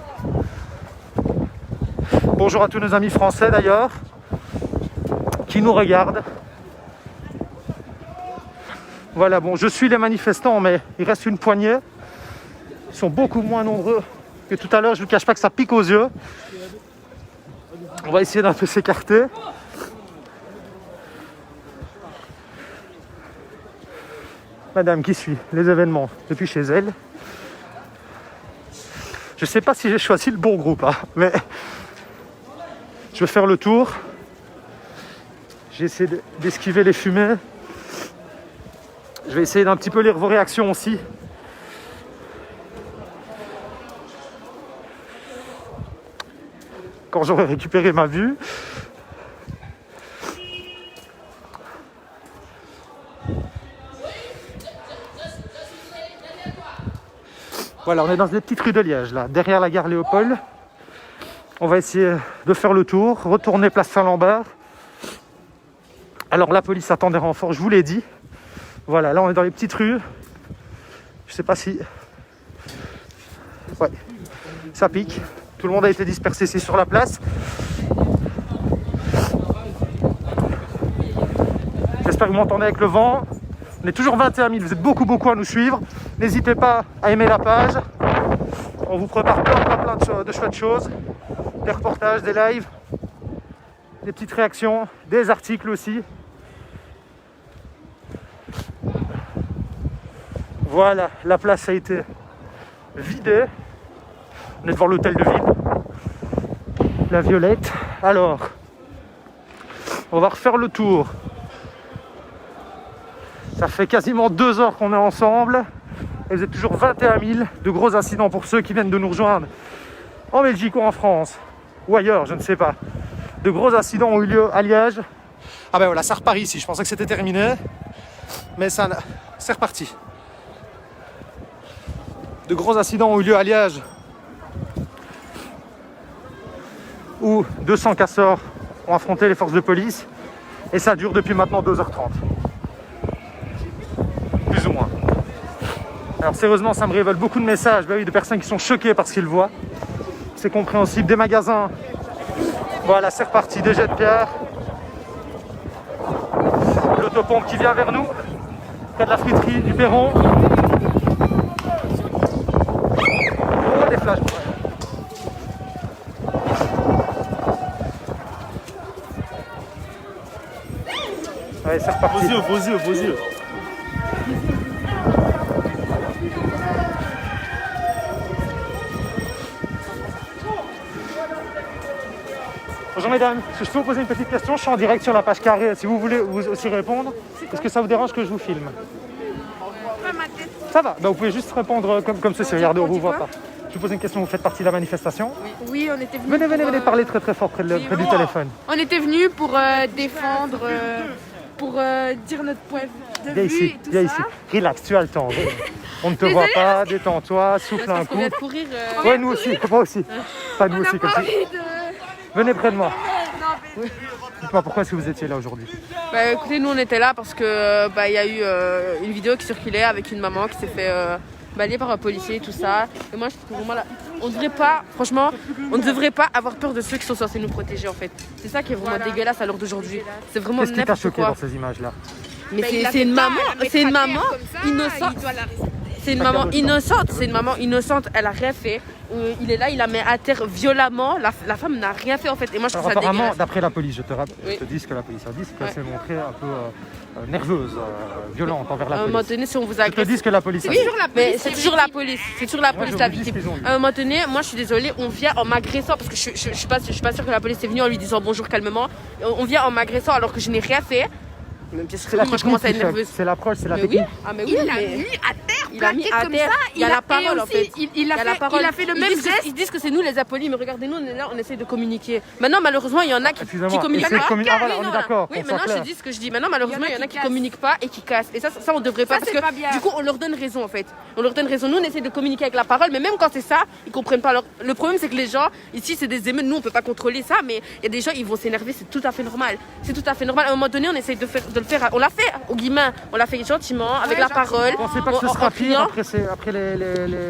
Bonjour à tous nos amis français d'ailleurs, qui nous regardent. Voilà, bon, je suis les manifestants, mais il reste une poignée. Ils sont beaucoup moins nombreux que tout à l'heure, je ne vous cache pas que ça pique aux yeux. On va essayer d'un peu s'écarter. Madame qui suit les événements depuis chez elle. Je ne sais pas si j'ai choisi le bon groupe, hein, mais je vais faire le tour. J'ai essayé d'esquiver les fumées. Je vais essayer d'un petit peu lire vos réactions aussi. Quand j'aurai récupéré ma vue. Voilà, on est dans des petites rues de Liège, là, derrière la gare Léopold. On va essayer de faire le tour, retourner place Saint-Lambert. Alors la police attend des renforts, je vous l'ai dit. Voilà, là on est dans les petites rues. Je sais pas si... Ouais, ça pique. Tout le monde a été dispersé ici sur la place. J'espère que vous m'entendez avec le vent. On est toujours 21 000, vous êtes beaucoup à nous suivre. N'hésitez pas à aimer la page. On vous prépare plein de chouettes choses. Des reportages, des lives, des petites réactions, des articles aussi. Voilà, la place a été vidée. On est devant l'hôtel de ville. La Violette. Alors, on va refaire le tour. Ça fait quasiment 2 heures qu'on est ensemble. Et vous êtes toujours 21 000 de gros incidents pour ceux qui viennent de nous rejoindre en Belgique ou en France. Ou ailleurs, je ne sais pas. De gros incidents ont eu lieu à Liège. Ah ben voilà, ça repart ici. Je pensais que c'était terminé. Mais ça, c'est reparti. De gros incidents ont eu lieu à Liège. où 200 casseurs ont affronté les forces de police et ça dure depuis maintenant 2h30. Plus ou moins. Alors sérieusement, ça me révèle beaucoup de messages de personnes qui sont choquées par ce qu'ils voient. C'est compréhensible. Des magasins, voilà, c'est reparti, des jets de pierre. L'autopompe qui vient vers nous, près de la friterie du Perron. Oh, des flashs. Allez, c'est reparti. Vos yeux. Bonjour mesdames, je peux vous poser une petite question, je suis en direct sur la page carrée, si vous voulez vous aussi répondre, est-ce que ça vous dérange que je vous filme? Ça va, bah, vous pouvez juste répondre comme ceci, regardez, on vous voit pas. Je vous pose une question, vous faites partie de la manifestation? Oui, on était venus. Venez parler très très fort près du téléphone. On était venus pour défendre, pour dire notre point de Viens vue ici, et tout viens ça. ici, relax, tu as le temps. On ne te voit pas, détends-toi, souffle un Parce qu'on coup. vient de courir. Ouais, nous aussi, moi aussi. Pas nous aussi, comme ça. Venez près de moi. Non, Dites-moi pourquoi est-ce que vous étiez là aujourd'hui? Bah écoutez, nous on était là parce que il y a eu une vidéo qui circulait avec une maman qui s'est fait balayer par un policier et tout ça. Et moi je trouve vraiment là, on devrait pas, franchement, on ne devrait pas avoir peur de ceux qui sont censés nous protéger en fait. C'est ça qui est vraiment dégueulasse à l'heure d'aujourd'hui. C'est vraiment Qu'est-ce qui t'a n'importe choqué quoi. dans ces images-là? Mais c'est une maman, innocente. C'est une maman innocente, elle a rien fait. Il est là, il la met à terre violemment. La femme n'a rien fait en fait. Et moi je trouve ça apparemment, dégueulasse. d'après la police, je te Oui. dis ce que la police a dit, c'est qu'elle s'est montrée un peu nerveuse, violente envers la À un moment police. donné, si on vous Je te agresse. dis ce que la police a dit. Mais c'est toujours la police. C'est toujours la police je la vous dis ce victime. qu'ils ont dit. À un moment donné, moi je suis désolée, on vient en m'agressant parce que je suis pas sûre que la police est venue en lui disant bonjour calmement. On vient en m'agressant alors que je n'ai rien fait. Même bien sûr, C'est la moi je commence à être technique qui fait. nerveuse. C'est l'approche, c'est la Mais technique. oui, ah mais oui, Il l'a mais- mis à terre, il a mis plaqué à comme terre. ça. Il y a la parole en fait. Il a fait le même geste. Ils disent que c'est nous les impolis, mais regardez, nous on est là, on essaie de communiquer. Maintenant, malheureusement, il y en a qui Excusez-moi, communiquent essayez de pas. Ah voilà, on est d'accord. Oui, qu'on soit maintenant je clair. dis ce que je dis. Maintenant, malheureusement, il y en a qui cassent. communiquent pas et qui cassent. Et ça on devrait pas Ça, parce c'est que pas bien. du coup, on leur donne raison en fait. On leur donne raison. Nous, on essaie de communiquer avec la parole, mais même quand c'est ça, ils comprennent pas. Alors, le problème, c'est que les gens ici, c'est des émeutes. Nous, on peut pas contrôler ça, mais il y a des gens, ils vont s'énerver. C'est tout à fait normal. C'est tout à fait normal. À un moment donné, on essaie de le faire. On l'a fait au guillemin. On l'a fait gentiment, avec la parole. Vous pensez pas que ce en sera pire criant. après les...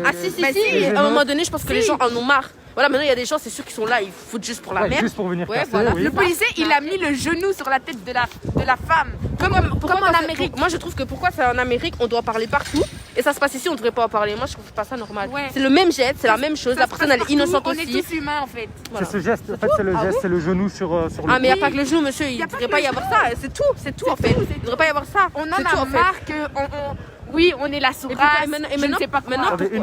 Ah si, Bah, si, à un émeutes. moment donné, je pense que les gens en ont marre. Voilà, maintenant il y a des gens, c'est sûr qu'ils sont là, ils foutent juste pour la Ouais, merde. juste pour venir Ouais, casser, voilà. oui. Le policier, il a mis le genou sur la tête de la femme. Comme en Amérique. Moi je trouve que pourquoi c'est en Amérique, on doit parler partout. Et ça se passe ici, on devrait pas en parler. Moi je trouve pas ça normal. Ouais. C'est le même geste, c'est la même chose. La personne elle est innocente On est aussi. tous humains en fait. C'est ce geste, en fait c'est le geste, c'est le genou sur le Ah mais il n'y a cou. pas que le genou, monsieur, il ne devrait pas y avoir ça. C'est tout en fait. Il ne devrait pas y avoir ça. On en C'est tout, a en fait. marre que oui, on est la sourate. Et je maintenant, ne sais pas quoi. maintenant, Attendez, Et une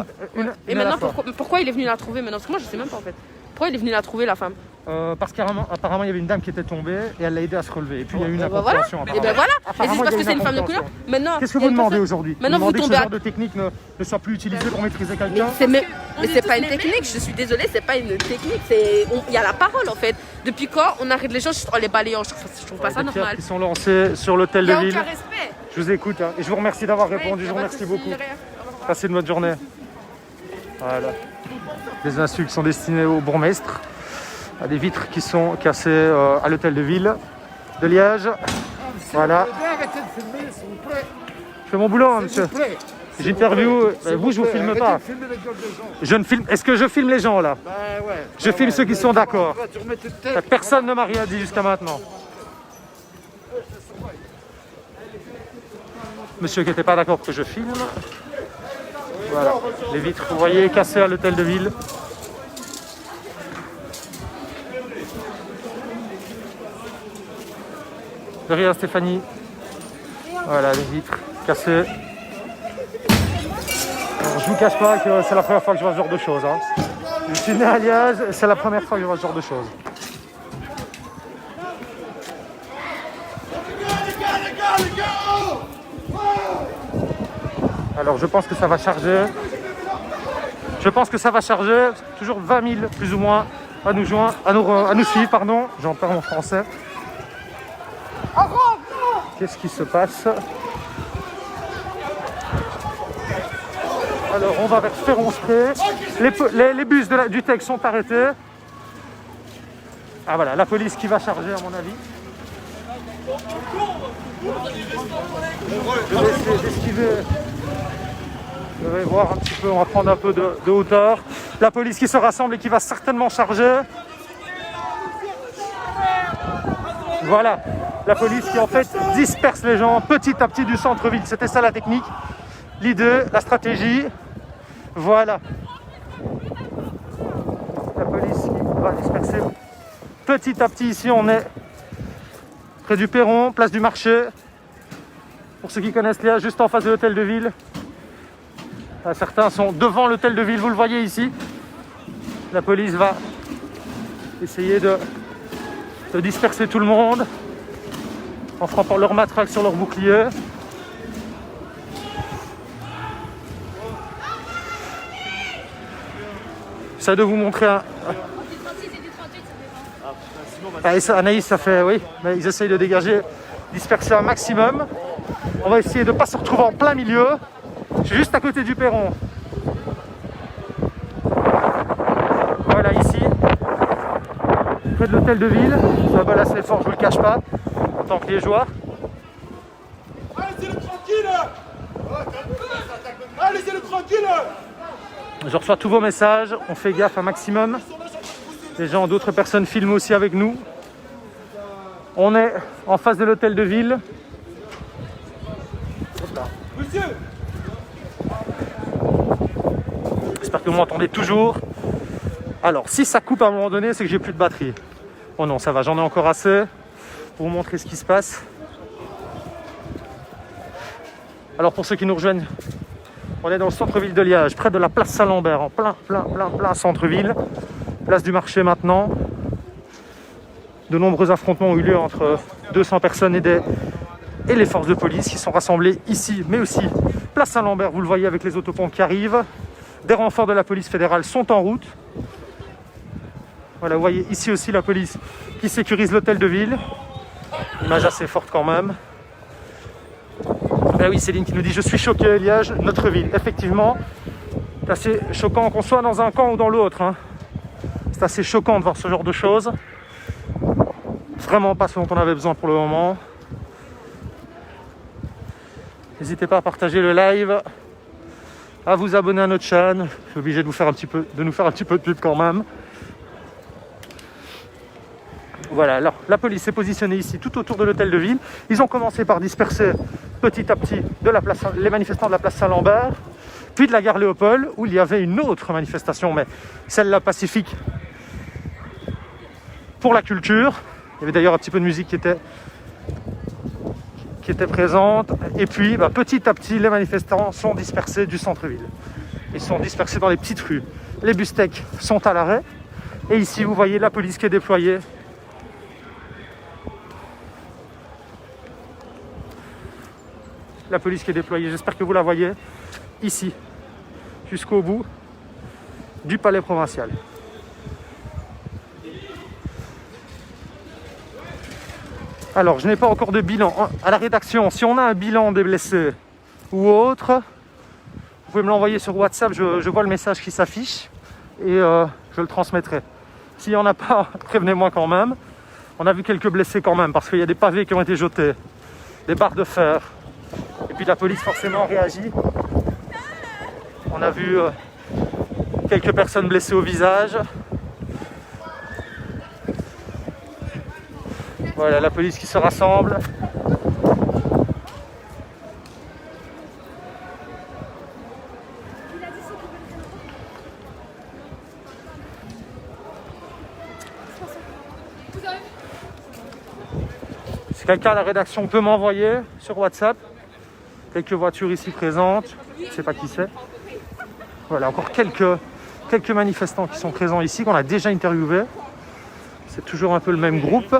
à la maintenant fois. pourquoi il est venu la trouver maintenant? Parce que moi je sais même pas en fait. Pourquoi il est venu la trouver la femme? Parce qu'apparemment il y avait une dame qui était tombée et elle l'a aidé à se relever. Et puis il y a eu une Et bah voilà. incompréhension. Et ben voilà. Et Apparemment, c'est parce il y a que eu c'est une femme de couleur. incompréhension. Maintenant. Qu'est-ce que il y a vous une demandez personne- aujourd'hui? Maintenant Vous vous demandez que tombez ce à genre de technique ne soit plus utilisé pour maîtriser quelqu'un? Mais c'est pas une technique, je suis désolée, c'est pas une technique, il y a la parole en fait. Depuis quand on arrête les gens juste en les balayant? Je trouve pas ça Des pierres normal. qui sont lancés sur l'hôtel Il de n'y a ville. aucun respect. Je vous écoute hein, et je vous remercie d'avoir répondu. Je vous remercie beaucoup. Passez une bonne journée. Voilà. Des insultes qui sont destinées au bourgmestre. À des vitres qui sont cassées à l'hôtel de ville de Liège. Voilà. Je fais mon boulot, hein, monsieur. J'interview. Vous, je vous filme pas. Je ne filme. Est-ce que je filme les gens là? Je filme ceux qui sont d'accord. Personne ne m'a rien dit jusqu'à maintenant. Monsieur qui n'était pas d'accord que je filme. Voilà. Les vitres, vous voyez, cassées à l'hôtel de ville. De rien, Stéphanie. Voilà, les vitres cassées. Alors, je vous cache pas que c'est la première fois que je vois ce genre de choses. Hein. Je suis né à Liège et c'est la première fois que je vois ce genre de choses. Alors je pense que ça va charger. Je pense que ça va charger. Toujours 20 000 plus ou moins à nous suivre, pardon. J'en perds mon français. Qu'est-ce qui se passe? Alors on va vers Féronstrée. Les bus du TEC sont arrêtés. Ah voilà, la police qui va charger à mon avis. Je vais essayer d'esquiver. Je vais voir un petit peu, on va prendre un peu de hauteur. La police qui se rassemble et qui va certainement charger. Voilà, la police qui en fait disperse les gens petit à petit du centre-ville. C'était ça la technique, l'idée, la stratégie. Voilà. La police qui va disperser petit à petit. Ici on est près du perron, place du marché. Pour ceux qui connaissent Liège, juste en face de l'hôtel de ville. Certains sont devant l'hôtel de ville, vous le voyez ici. La police va essayer de disperser tout le monde en frappant leur matraque sur leur bouclier. J'essaie de vous montrer un... Anaïs, ça fait, oui, mais ils essayent de dégager, disperser un maximum. On va essayer de ne pas se retrouver en plein milieu. Je suis juste à côté du perron. Voilà, ici, près de l'hôtel de ville. Ça va assez fort, je vous le cache pas, en tant que liégeois. Laissez-le tranquille. Laissez-le tranquille. Je reçois tous vos messages, on fait gaffe un maximum. Les gens, d'autres personnes filment aussi avec nous. On est en face de l'hôtel de ville. Monsieur. J'espère que vous m'entendez toujours. Alors, si ça coupe à un moment donné, c'est que j'ai plus de batterie. Oh non, ça va, j'en ai encore assez pour vous montrer ce qui se passe. Alors, pour ceux qui nous rejoignent, on est dans le centre-ville de Liège, près de la place Saint-Lambert, en plein centre-ville. Place du marché maintenant. De nombreux affrontements ont eu lieu entre 200 personnes et les forces de police qui sont rassemblées ici, mais aussi place Saint-Lambert, vous le voyez avec les autopompes qui arrivent. Des renforts de la police fédérale sont en route. Voilà, vous voyez ici aussi la police qui sécurise l'hôtel de ville. Image assez forte quand même. Ben oui, Céline qui nous dit « Je suis choqué, Liège, notre ville ». Effectivement, c'est assez choquant qu'on soit dans un camp ou dans l'autre. Hein. C'est assez choquant de voir ce genre de choses. Vraiment pas ce dont on avait besoin pour le moment. N'hésitez pas à partager le live, à vous abonner à notre chaîne. Je suis obligé de nous faire un petit peu de pub quand même. Voilà, alors la police s'est positionnée ici tout autour de l'hôtel de ville. Ils ont commencé par disperser petit à petit les manifestants de la place Saint-Lambert, puis de la gare Léopold, où il y avait une autre manifestation, mais celle-là pacifique pour la culture. Il y avait d'ailleurs un petit peu de musique qui était présente. Et puis, petit à petit, les manifestants sont dispersés du centre-ville. Ils sont dispersés dans les petites rues. Les bus tech sont à l'arrêt. Et ici, vous voyez la police qui est déployée. La police qui est déployée, j'espère que vous la voyez, ici, jusqu'au bout du palais provincial. Alors, je n'ai pas encore de bilan. À la rédaction, si on a un bilan des blessés ou autre, vous pouvez me l'envoyer sur WhatsApp, je vois le message qui s'affiche et je le transmettrai. S'il n'y en a pas, prévenez-moi quand même. On a vu quelques blessés quand même, parce qu'il y a des pavés qui ont été jetés, des barres de fer. Et puis la police forcément réagit. On a vu quelques personnes blessées au visage. Voilà, la police qui se rassemble. Si quelqu'un à la rédaction peut m'envoyer sur WhatsApp quelques voitures ici présentes, je ne sais pas qui c'est. Voilà, encore quelques manifestants qui sont présents ici, qu'on a déjà interviewés. C'est toujours un peu le même groupe.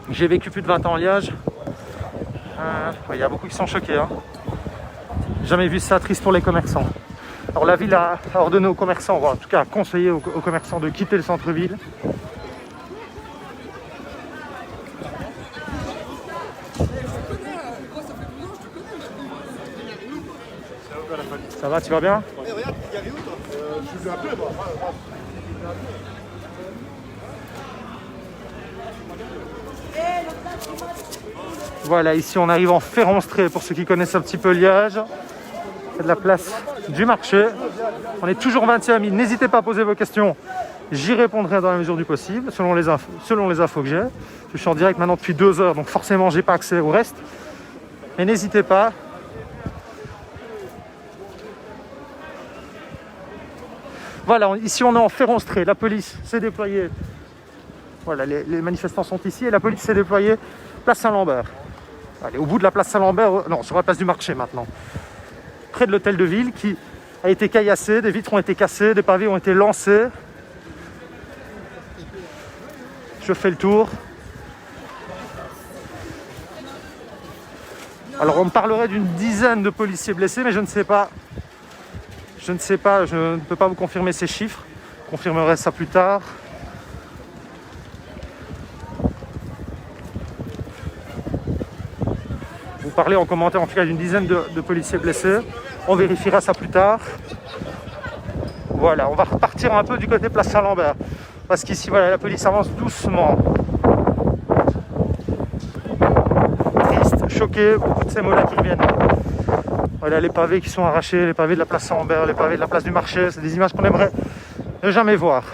J'ai vécu plus de 20 ans en Liège. Il y a beaucoup qui sont choqués. Hein. Jamais vu ça, triste pour les commerçants. Alors la ville a ordonné aux commerçants, ou en tout cas a conseillé aux commerçants de quitter le centre-ville. Ça va, tu vas bien? Regarde, il y avait où toi? Voilà, ici on arrive en Ferronstrée pour ceux qui connaissent un petit peu Liège. C'est de la place du marché. On est toujours 20e. N'hésitez pas à poser vos questions. J'y répondrai dans la mesure du possible, selon les infos que j'ai. Je suis en direct maintenant depuis 2 heures, donc forcément j'ai pas accès au reste. Mais n'hésitez pas. Voilà, ici on est en Ferronstrée. La police s'est déployée. Voilà, les manifestants sont ici et la police s'est déployée place Saint-Lambert. Allez, au bout de la place Saint-Lambert, non, sur la place du marché maintenant. Près de l'hôtel de ville qui a été caillassé, des vitres ont été cassées, des pavés ont été lancés. Je fais le tour. Alors on me parlerait d'une dizaine de policiers blessés, mais je ne sais pas. Je ne peux pas vous confirmer ces chiffres. Je confirmerai ça plus tard. Vous parlez en commentaire en tout cas d'une dizaine de policiers blessés. On vérifiera ça plus tard. Voilà, on va repartir un peu du côté place Saint-Lambert. Parce qu'ici, voilà, la police avance doucement. Triste, choqué, beaucoup de ces mots-là qui reviennent. Voilà, les pavés qui sont arrachés, les pavés de la place Saint-Lambert, les pavés de la place du marché. C'est des images qu'on aimerait ne jamais voir.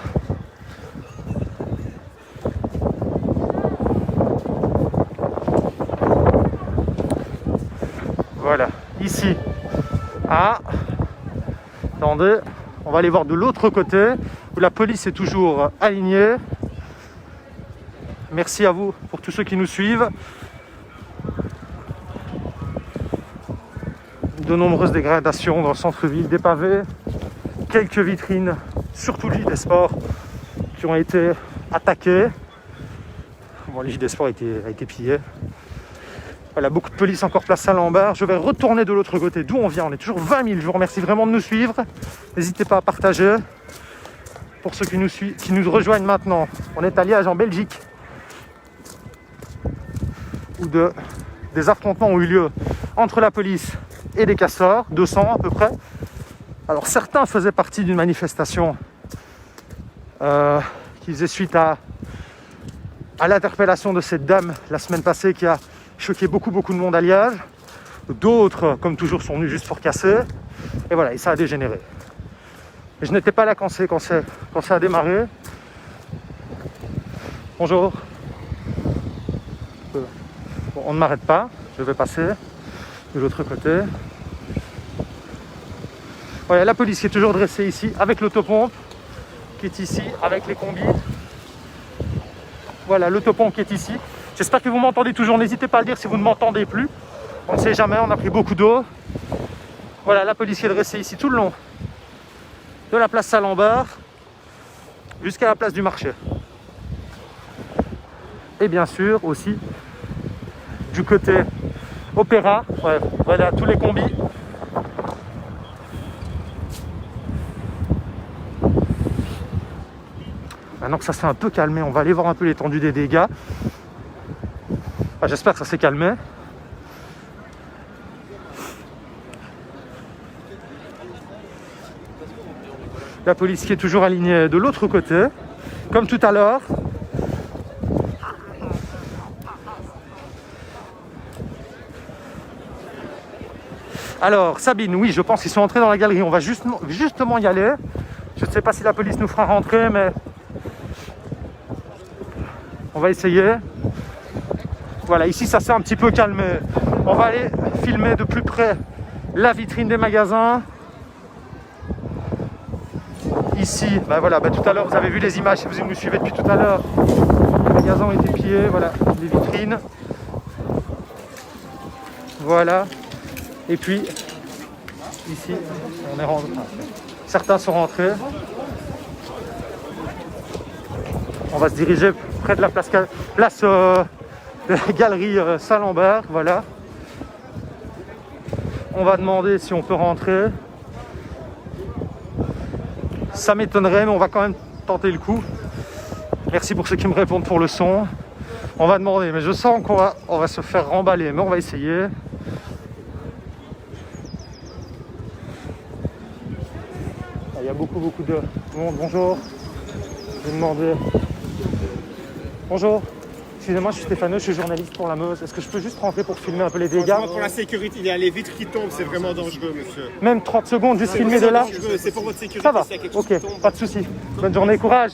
Voilà, ici. Ah, attendez, on va aller voir de l'autre côté où la police est toujours alignée. Merci à vous pour tous ceux qui nous suivent. De nombreuses dégradations dans le centre-ville, des pavés, quelques vitrines, surtout le JD Sport, qui ont été attaquées. Bon, le JD Sport a été pillé. Voilà, beaucoup de police encore place Saint-Lambert. Je vais retourner de l'autre côté d'où on vient. On est toujours 20 000. Je vous remercie vraiment de nous suivre. N'hésitez pas à partager. Pour ceux qui nous rejoignent maintenant, on est à Liège en Belgique, où des affrontements ont eu lieu entre la police et des casseurs, 200 à peu près. Alors certains faisaient partie d'une manifestation qui faisait suite à l'interpellation de cette dame la semaine passée qui a choqué beaucoup de monde à Liège. D'autres, comme toujours, sont venus juste pour casser. Et voilà, et ça a dégénéré. Et je n'étais pas là quand ça a démarré. Bonjour. Bon, on ne m'arrête pas, je vais passer de l'autre côté. Voilà, la police qui est toujours dressée ici, avec l'autopompe, qui est ici, avec les combis. Voilà, l'autopompe qui est ici. J'espère que vous m'entendez toujours. N'hésitez pas à le dire si vous ne m'entendez plus. On ne sait jamais, on a pris beaucoup d'eau. Voilà, la police est dressée ici tout le long de la place Saint-Lambert jusqu'à la place du marché. Et bien sûr aussi du côté Opéra. Ouais, voilà, tous les combis. Maintenant que ça s'est un peu calmé, on va aller voir un peu l'étendue des dégâts. Enfin, j'espère que ça s'est calmé. La police qui est toujours alignée de l'autre côté, comme tout à l'heure. Alors, Sabine, oui, je pense qu'ils sont entrés dans la galerie. On va justement y aller. Je ne sais pas si la police nous fera rentrer, mais on va essayer. Voilà, ici ça s'est un petit peu calmé. On va aller filmer de plus près la vitrine des magasins. Ici, voilà, tout à l'heure vous avez vu les images si vous nous suivez depuis tout à l'heure. Les magasins ont été pillés, voilà, les vitrines. Voilà. Et puis, ici, on est rentré. Certains sont rentrés. On va se diriger près de la place de la galerie Saint-Lambert, voilà. On va demander si on peut rentrer. Ça m'étonnerait, mais on va quand même tenter le coup. Merci pour ceux qui me répondent pour le son. On va demander, mais je sens qu'on va se faire remballer, mais on va essayer. Il y a beaucoup de monde. Bonjour. Je vais demander... Bonjour. Excusez-moi, je suis Stéphano, je suis journaliste pour la Meuse. Est-ce que je peux juste rentrer pour filmer un peu les dégâts? Pour la sécurité, il y a les vitres qui tombent, c'est vraiment dangereux, monsieur. Même 30 secondes, juste filmer de là? C'est pour votre sécurité. Ça va, ok, pas de souci. Bonne journée, courage.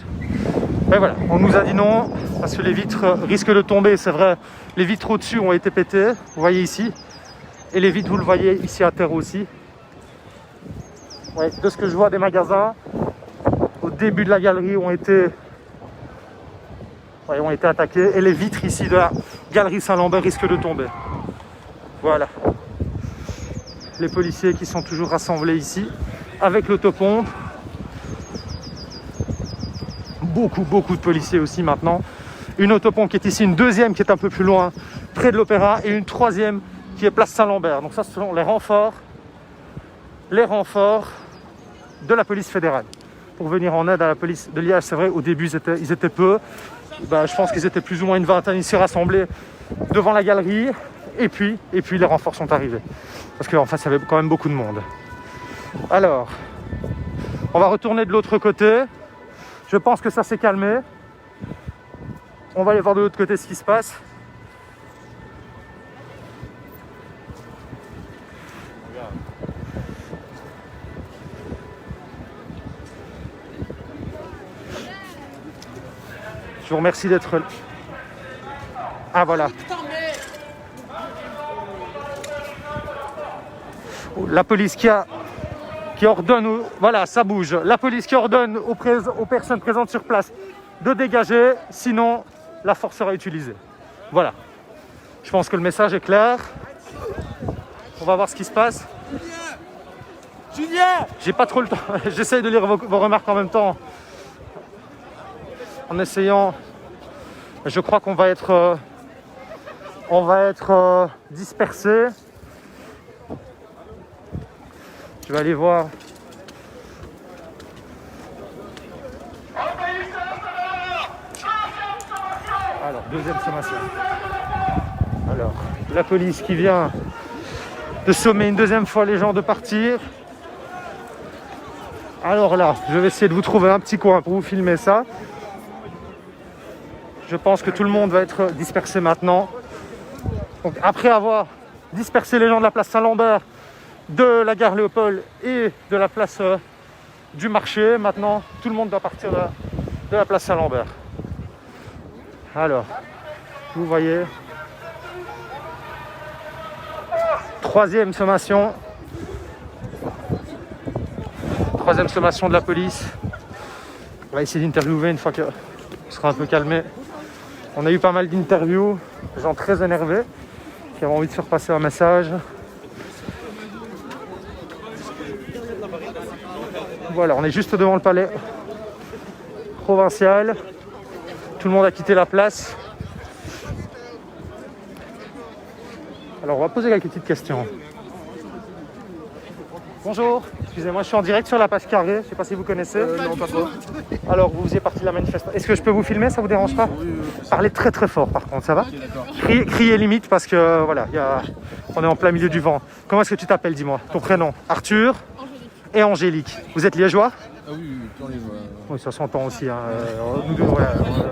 Ben voilà, on nous a dit non, parce que les vitres risquent de tomber, c'est vrai. Les vitres au-dessus ont été pétées, vous voyez ici. Et les vitres, vous le voyez ici à terre aussi. Ouais, de ce que je vois des magasins, au début de la galerie ont été attaqués. Et les vitres ici de la galerie Saint-Lambert risquent de tomber. Voilà. Les policiers qui sont toujours rassemblés ici, avec l'autopompe. Beaucoup de policiers aussi maintenant. Une autopompe qui est ici, une deuxième qui est un peu plus loin, près de l'Opéra, et une troisième qui est place Saint-Lambert. Donc ça, ce sont les renforts de la police fédérale pour venir en aide à la police de Liège. C'est vrai, au début, ils étaient peu. Ben, je pense qu'ils étaient plus ou moins une vingtaine ici rassemblés devant la galerie. Et puis les renforts sont arrivés. Parce qu'en fait, il y avait quand même beaucoup de monde. Alors, on va retourner de l'autre côté. Je pense que ça s'est calmé. On va aller voir de l'autre côté ce qui se passe. Je vous remercie d'être là. Ah voilà. La police qui ordonne, voilà, ça bouge. La police qui ordonne aux personnes présentes sur place de dégager, sinon la force sera utilisée. Voilà. Je pense que le message est clair. On va voir ce qui se passe. Julien! J'ai pas trop le temps. J'essaye de lire vos remarques en même temps. En essayant. Je crois qu'on va être dispersés. Je vais aller voir. Alors, deuxième sommation. Alors, la police qui vient de sommer une deuxième fois les gens de partir. Alors là, je vais essayer de vous trouver un petit coin pour vous filmer ça. Je pense que tout le monde va être dispersé maintenant. Donc, après avoir dispersé les gens de la place Saint-Lambert, de la gare Léopold et de la place du marché, maintenant tout le monde doit partir de la place Saint-Lambert. Alors, vous voyez, troisième sommation de la police. On va essayer d'interviewer une fois qu'on sera un peu calmé. On a eu pas mal d'interviews, des gens très énervés qui avaient envie de faire passer un message. Voilà, on est juste devant le palais provincial. Tout le monde a quitté la place. Alors, on va poser quelques petites questions. Bonjour, excusez-moi, je suis en direct sur la Page Carrée. Je ne sais pas si vous connaissez. Non, pas trop. Alors, vous faisiez partie de la manifestation. Est-ce que je peux vous filmer? Ça vous dérange pas? Oui. Parlez très fort, par contre, ça va? Okay, criez limite parce que voilà, on est en plein milieu du vent. Comment est-ce que tu t'appelles, dis-moi? Ton prénom? Arthur et Angélique. Vous êtes liégeois? Ah oui, oui, ça s'entend aussi. Hein. Nous deux, ouais,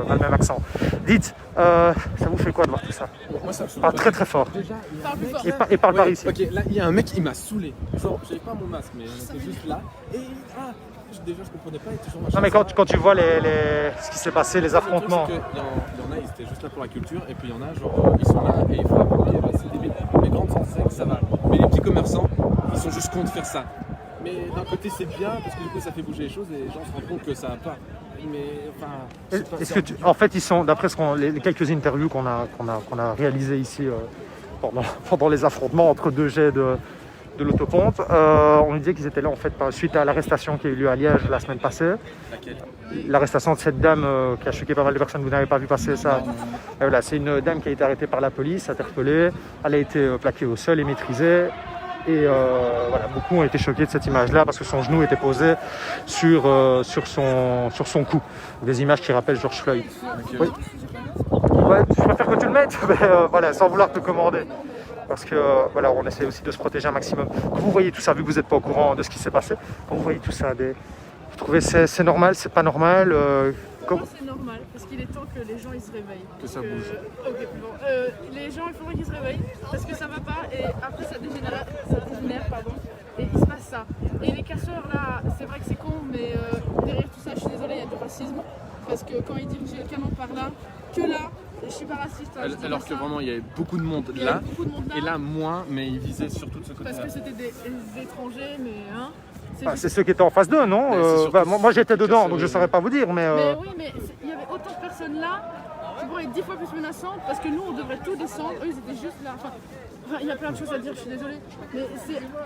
on a le même accent. Dites, ça vous fait quoi de voir tout ça? Moi, ça Parle très fort. Déjà, et parle par ici. Ok, là, il y a un mec, il m'a saoulé. Genre, j'avais pas mon masque, mais j'étais juste là. Et déjà, je comprenais pas. Et toujours non, mais quand tu vois ce qui s'est passé, les affrontements. Il y en a, ils étaient juste là pour la culture. Et puis il y en a, genre, ils sont là et ils frappent. Ok, bah, c'est débile. Les grandes enseignes, ça va. Mais les petits commerçants, ils sont juste contre faire ça. Mais d'un côté, c'est bien parce que du coup, ça fait bouger les choses et les gens se rendent compte que ça va pas. Mais enfin. En fait, ils sont, d'après les quelques interviews qu'on a réalisées ici pendant les affrontements entre deux jets de l'autopompe, on nous disait qu'ils étaient là en fait suite à l'arrestation qui a eu lieu à Liège la semaine passée. Laquelle? L'arrestation de cette dame qui a choqué pas mal de personnes. Vous n'avez pas vu passer ça? Voilà, c'est une dame qui a été arrêtée par la police, interpellée. Elle a été plaquée au sol et maîtrisée. Et voilà, beaucoup ont été choqués de cette image-là parce que son genou était posé sur son cou. Des images qui rappellent George Floyd. Okay. Oui. Ouais, je préfère que tu le mettes, mais voilà, sans vouloir te commander. Parce que voilà, on essaie aussi de se protéger un maximum. Quand vous voyez tout ça, vu que vous n'êtes pas au courant de ce qui s'est passé, quand vous voyez tout ça, trouvez c'est normal, c'est pas normal Moi, c'est normal, parce qu'il est temps que les gens ils se réveillent. Que ça bouge. Ok, bon. Les gens, il faudrait qu'ils se réveillent, parce que ça va pas, et après ça dégénère, pardon, et il se passe ça. Et les casseurs, là, c'est vrai que c'est con, mais derrière tout ça, je suis désolée, il y a du racisme, parce que quand ils dirigeaient le canon par là, que là, je suis pas raciste. Hein, alors que vraiment, il y avait beaucoup de monde là, et là, moins, mais ils visaient surtout de ce côté-là. Parce que c'était des étrangers, mais hein. C'est ceux qui étaient en face d'eux, non moi j'étais dedans, donc je ne saurais pas vous dire, mais... Mais oui, mais il y avait autant de personnes là qui pourraient être 10 fois plus menaçantes, parce que nous, on devrait tout descendre, eux, ils étaient juste là. Enfin, il y a plein de choses à dire, je suis désolée, mais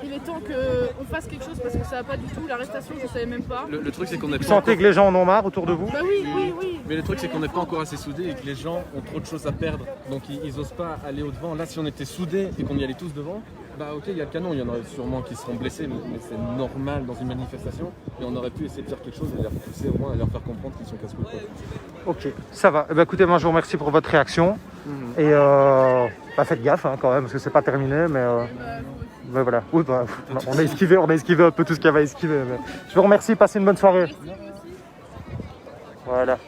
il est temps qu'on fasse quelque chose, parce que ça va pas du tout, l'arrestation, je ne savais même pas. Le truc, c'est qu'on n'est Vous pas sentez que les gens en ont marre autour de vous? Bah oui. Mais le truc, c'est qu'on n'est pas encore assez soudés et que les gens ont trop de choses à perdre, donc ils osent pas aller au-devant. Là, si on était soudés et qu'on y allait tous devant, bah ok, il y a le canon, il y en aurait sûrement qui seront blessés, mais c'est normal dans une manifestation, et on aurait pu essayer de faire quelque chose et les repousser au moins, et leur faire comprendre qu'ils sont casse-couilles. Ok, ça va. Écoutez, moi je vous remercie pour votre réaction, et faites gaffe quand même, parce que c'est pas terminé, mais voilà. Oui, on a esquivé un peu tout ce qu'il y avait à esquiver. Mais... Je vous remercie, passez une bonne soirée. Voilà.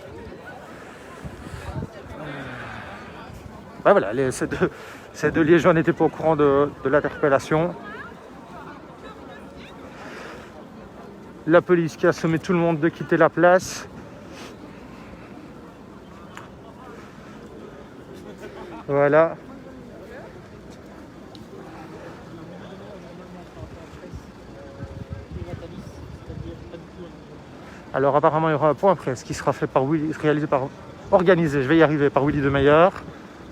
Voilà, ces deux liégeois n'étaient pas au courant de l'interpellation. La police qui a sommé tout le monde de quitter la place. Voilà. Alors apparemment il y aura un point presse qui sera fait organisé, je vais y arriver, par Willy Demeyer,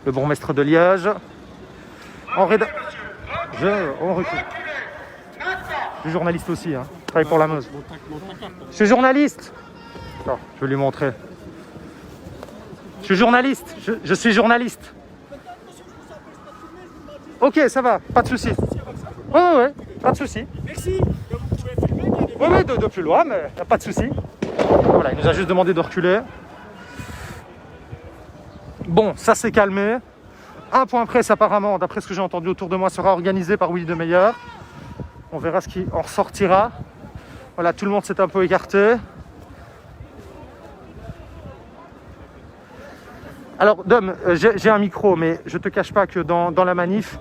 le bourgmestre de Liège. On recrute. Je suis journaliste aussi, je travaille pour la Meuse. Je suis journaliste. Non, je vais lui montrer. Je suis journaliste, je suis journaliste. Ok, ça va, pas de souci. Ouais, pas de souci. Merci. Oui, de plus loin, mais pas de souci. Voilà, il nous a juste demandé de reculer. Bon, ça s'est calmé. Un point presse apparemment, d'après ce que j'ai entendu autour de moi, sera organisé par Willy Demeyer. On verra ce qui en ressortira. Voilà, tout le monde s'est un peu écarté. Alors, Dom, j'ai un micro, mais je te cache pas que dans la manif,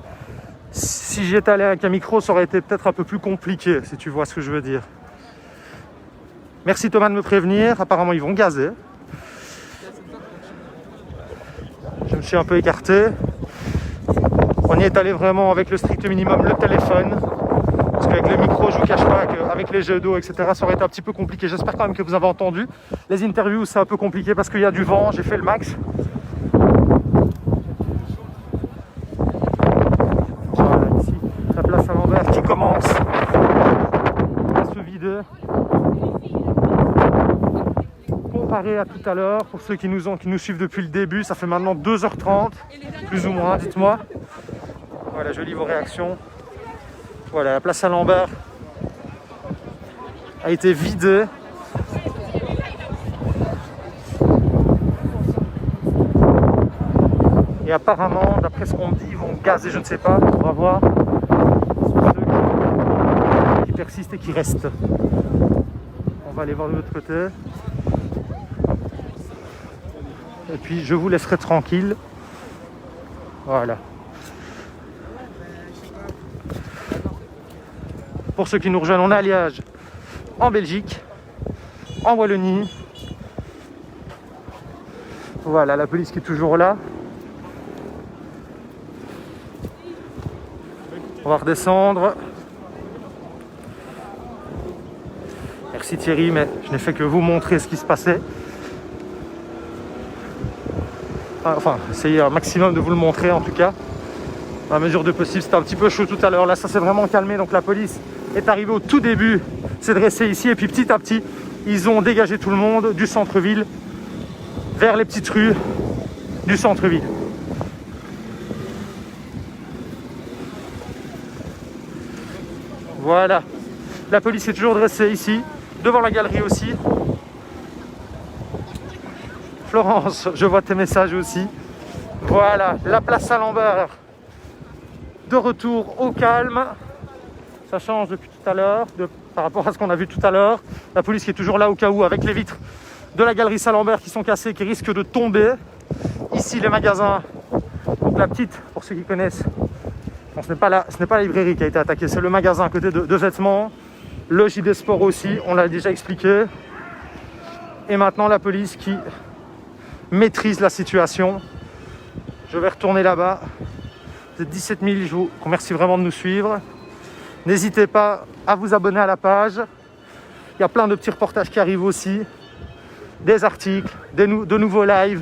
si j'étais allé avec un micro, ça aurait été peut-être un peu plus compliqué, si tu vois ce que je veux dire. Merci Thomas de me prévenir. Apparemment, ils vont gazer. Je me suis un peu écarté. On y est allé vraiment avec le strict minimum, le téléphone. Parce qu'avec le micro, je vous cache pas qu'avec les jets d'eau, etc., ça aurait été un petit peu compliqué. J'espère quand même que vous avez entendu. Les interviews, c'est un peu compliqué parce qu'il y a du vent. J'ai fait le max. Voilà, ici, la place à l'envers qui commence à se vider. Comparé à tout à l'heure, pour ceux qui nous suivent depuis le début, ça fait maintenant 2h30, plus ou moins, dites-moi. Voilà, je lis vos réactions. Voilà, la place Saint-Lambert a été vidée. Et apparemment, d'après ce qu'on me dit, ils vont gazer, je ne sais pas, on va voir. Ceux qui persistent et qui restent. On va aller voir de l'autre côté. Et puis je vous laisserai tranquille. Voilà. Pour ceux qui nous rejoignent, on est à Liège, en Belgique, en Wallonie. Voilà, la police qui est toujours là. On va redescendre. Merci Thierry, mais je n'ai fait que vous montrer ce qui se passait. Enfin, essayer un maximum de vous le montrer en tout cas. À mesure de possible, c'était un petit peu chaud tout à l'heure. Là, ça s'est vraiment calmé. Donc la police est arrivée au tout début, s'est dressée ici. Et puis petit à petit, ils ont dégagé tout le monde du centre-ville vers les petites rues du centre-ville. Voilà. La police est toujours dressée ici, devant la galerie aussi. Florence, je vois tes messages aussi. Voilà, la place Saint-Lambert. De retour au calme. Ça change depuis tout à l'heure, par rapport à ce qu'on a vu tout à l'heure. La police qui est toujours là au cas où, avec les vitres de la galerie Saint-Lambert qui sont cassées, qui risquent de tomber. Ici, les magasins. Donc la petite, pour ceux qui connaissent, bon, ce n'est pas la librairie qui a été attaquée, c'est le magasin à côté de vêtements. Le JD Sport aussi, on l'a déjà expliqué. Et maintenant, la police qui maîtrise la situation. Je vais retourner là-bas. Vous êtes 17 000, je vous remercie vraiment de nous suivre. N'hésitez pas à vous abonner à la page. Il y a plein de petits reportages qui arrivent aussi. Des articles, de nouveaux lives.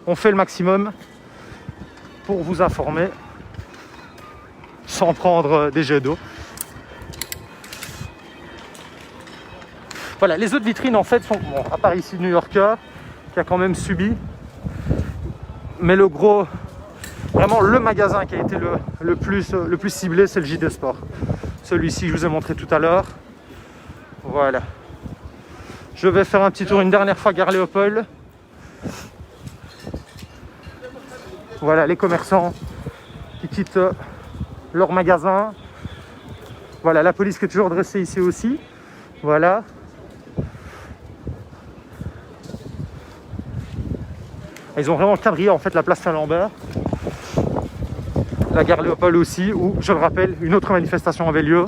On fait le maximum pour vous informer sans prendre des jets d'eau. Voilà, les autres vitrines en fait sont, bon, à part ici New Yorker, qui a quand même subi, mais le gros, vraiment le magasin qui a été le plus ciblé, c'est le JD Sport. Celui-ci que je vous ai montré tout à l'heure. Voilà. Je vais faire un petit tour une dernière fois Gare Léopold. Voilà les commerçants qui quittent leur magasin. Voilà la police qui est toujours dressée ici aussi. Voilà. Ils ont vraiment quadrillé en fait la place Saint-Lambert. La Gare Léopold aussi, où, je le rappelle, une autre manifestation avait lieu.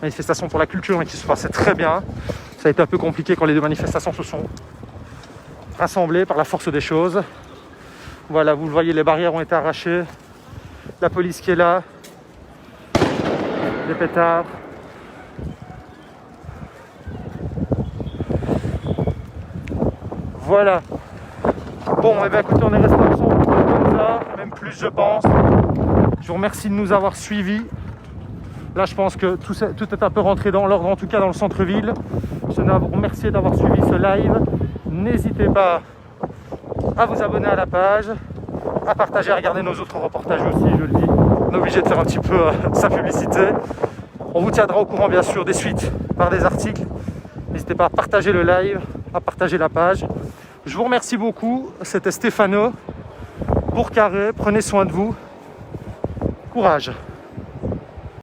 Manifestation pour la culture, mais qui se passait très bien. Ça a été un peu compliqué quand les deux manifestations se sont rassemblées par la force des choses. Voilà, vous le voyez, les barrières ont été arrachées. La police qui est là. Les pétards. Voilà. Bon, eh bien, écoutez, on est resté ensemble comme ça, même plus, je pense. Je vous remercie de nous avoir suivis. Là, je pense que tout est un peu rentré dans l'ordre, en tout cas dans le centre-ville. Je tenais à vous remercier d'avoir suivi ce live. N'hésitez pas à vous abonner à la page, à partager, à regarder nos autres reportages aussi, je le dis. On est obligé de faire un petit peu sa publicité. On vous tiendra au courant, bien sûr, des suites par des articles. N'hésitez pas à partager le live, à partager la page. Je vous remercie beaucoup. C'était Stéphano pour Carré. Prenez soin de vous. Courage.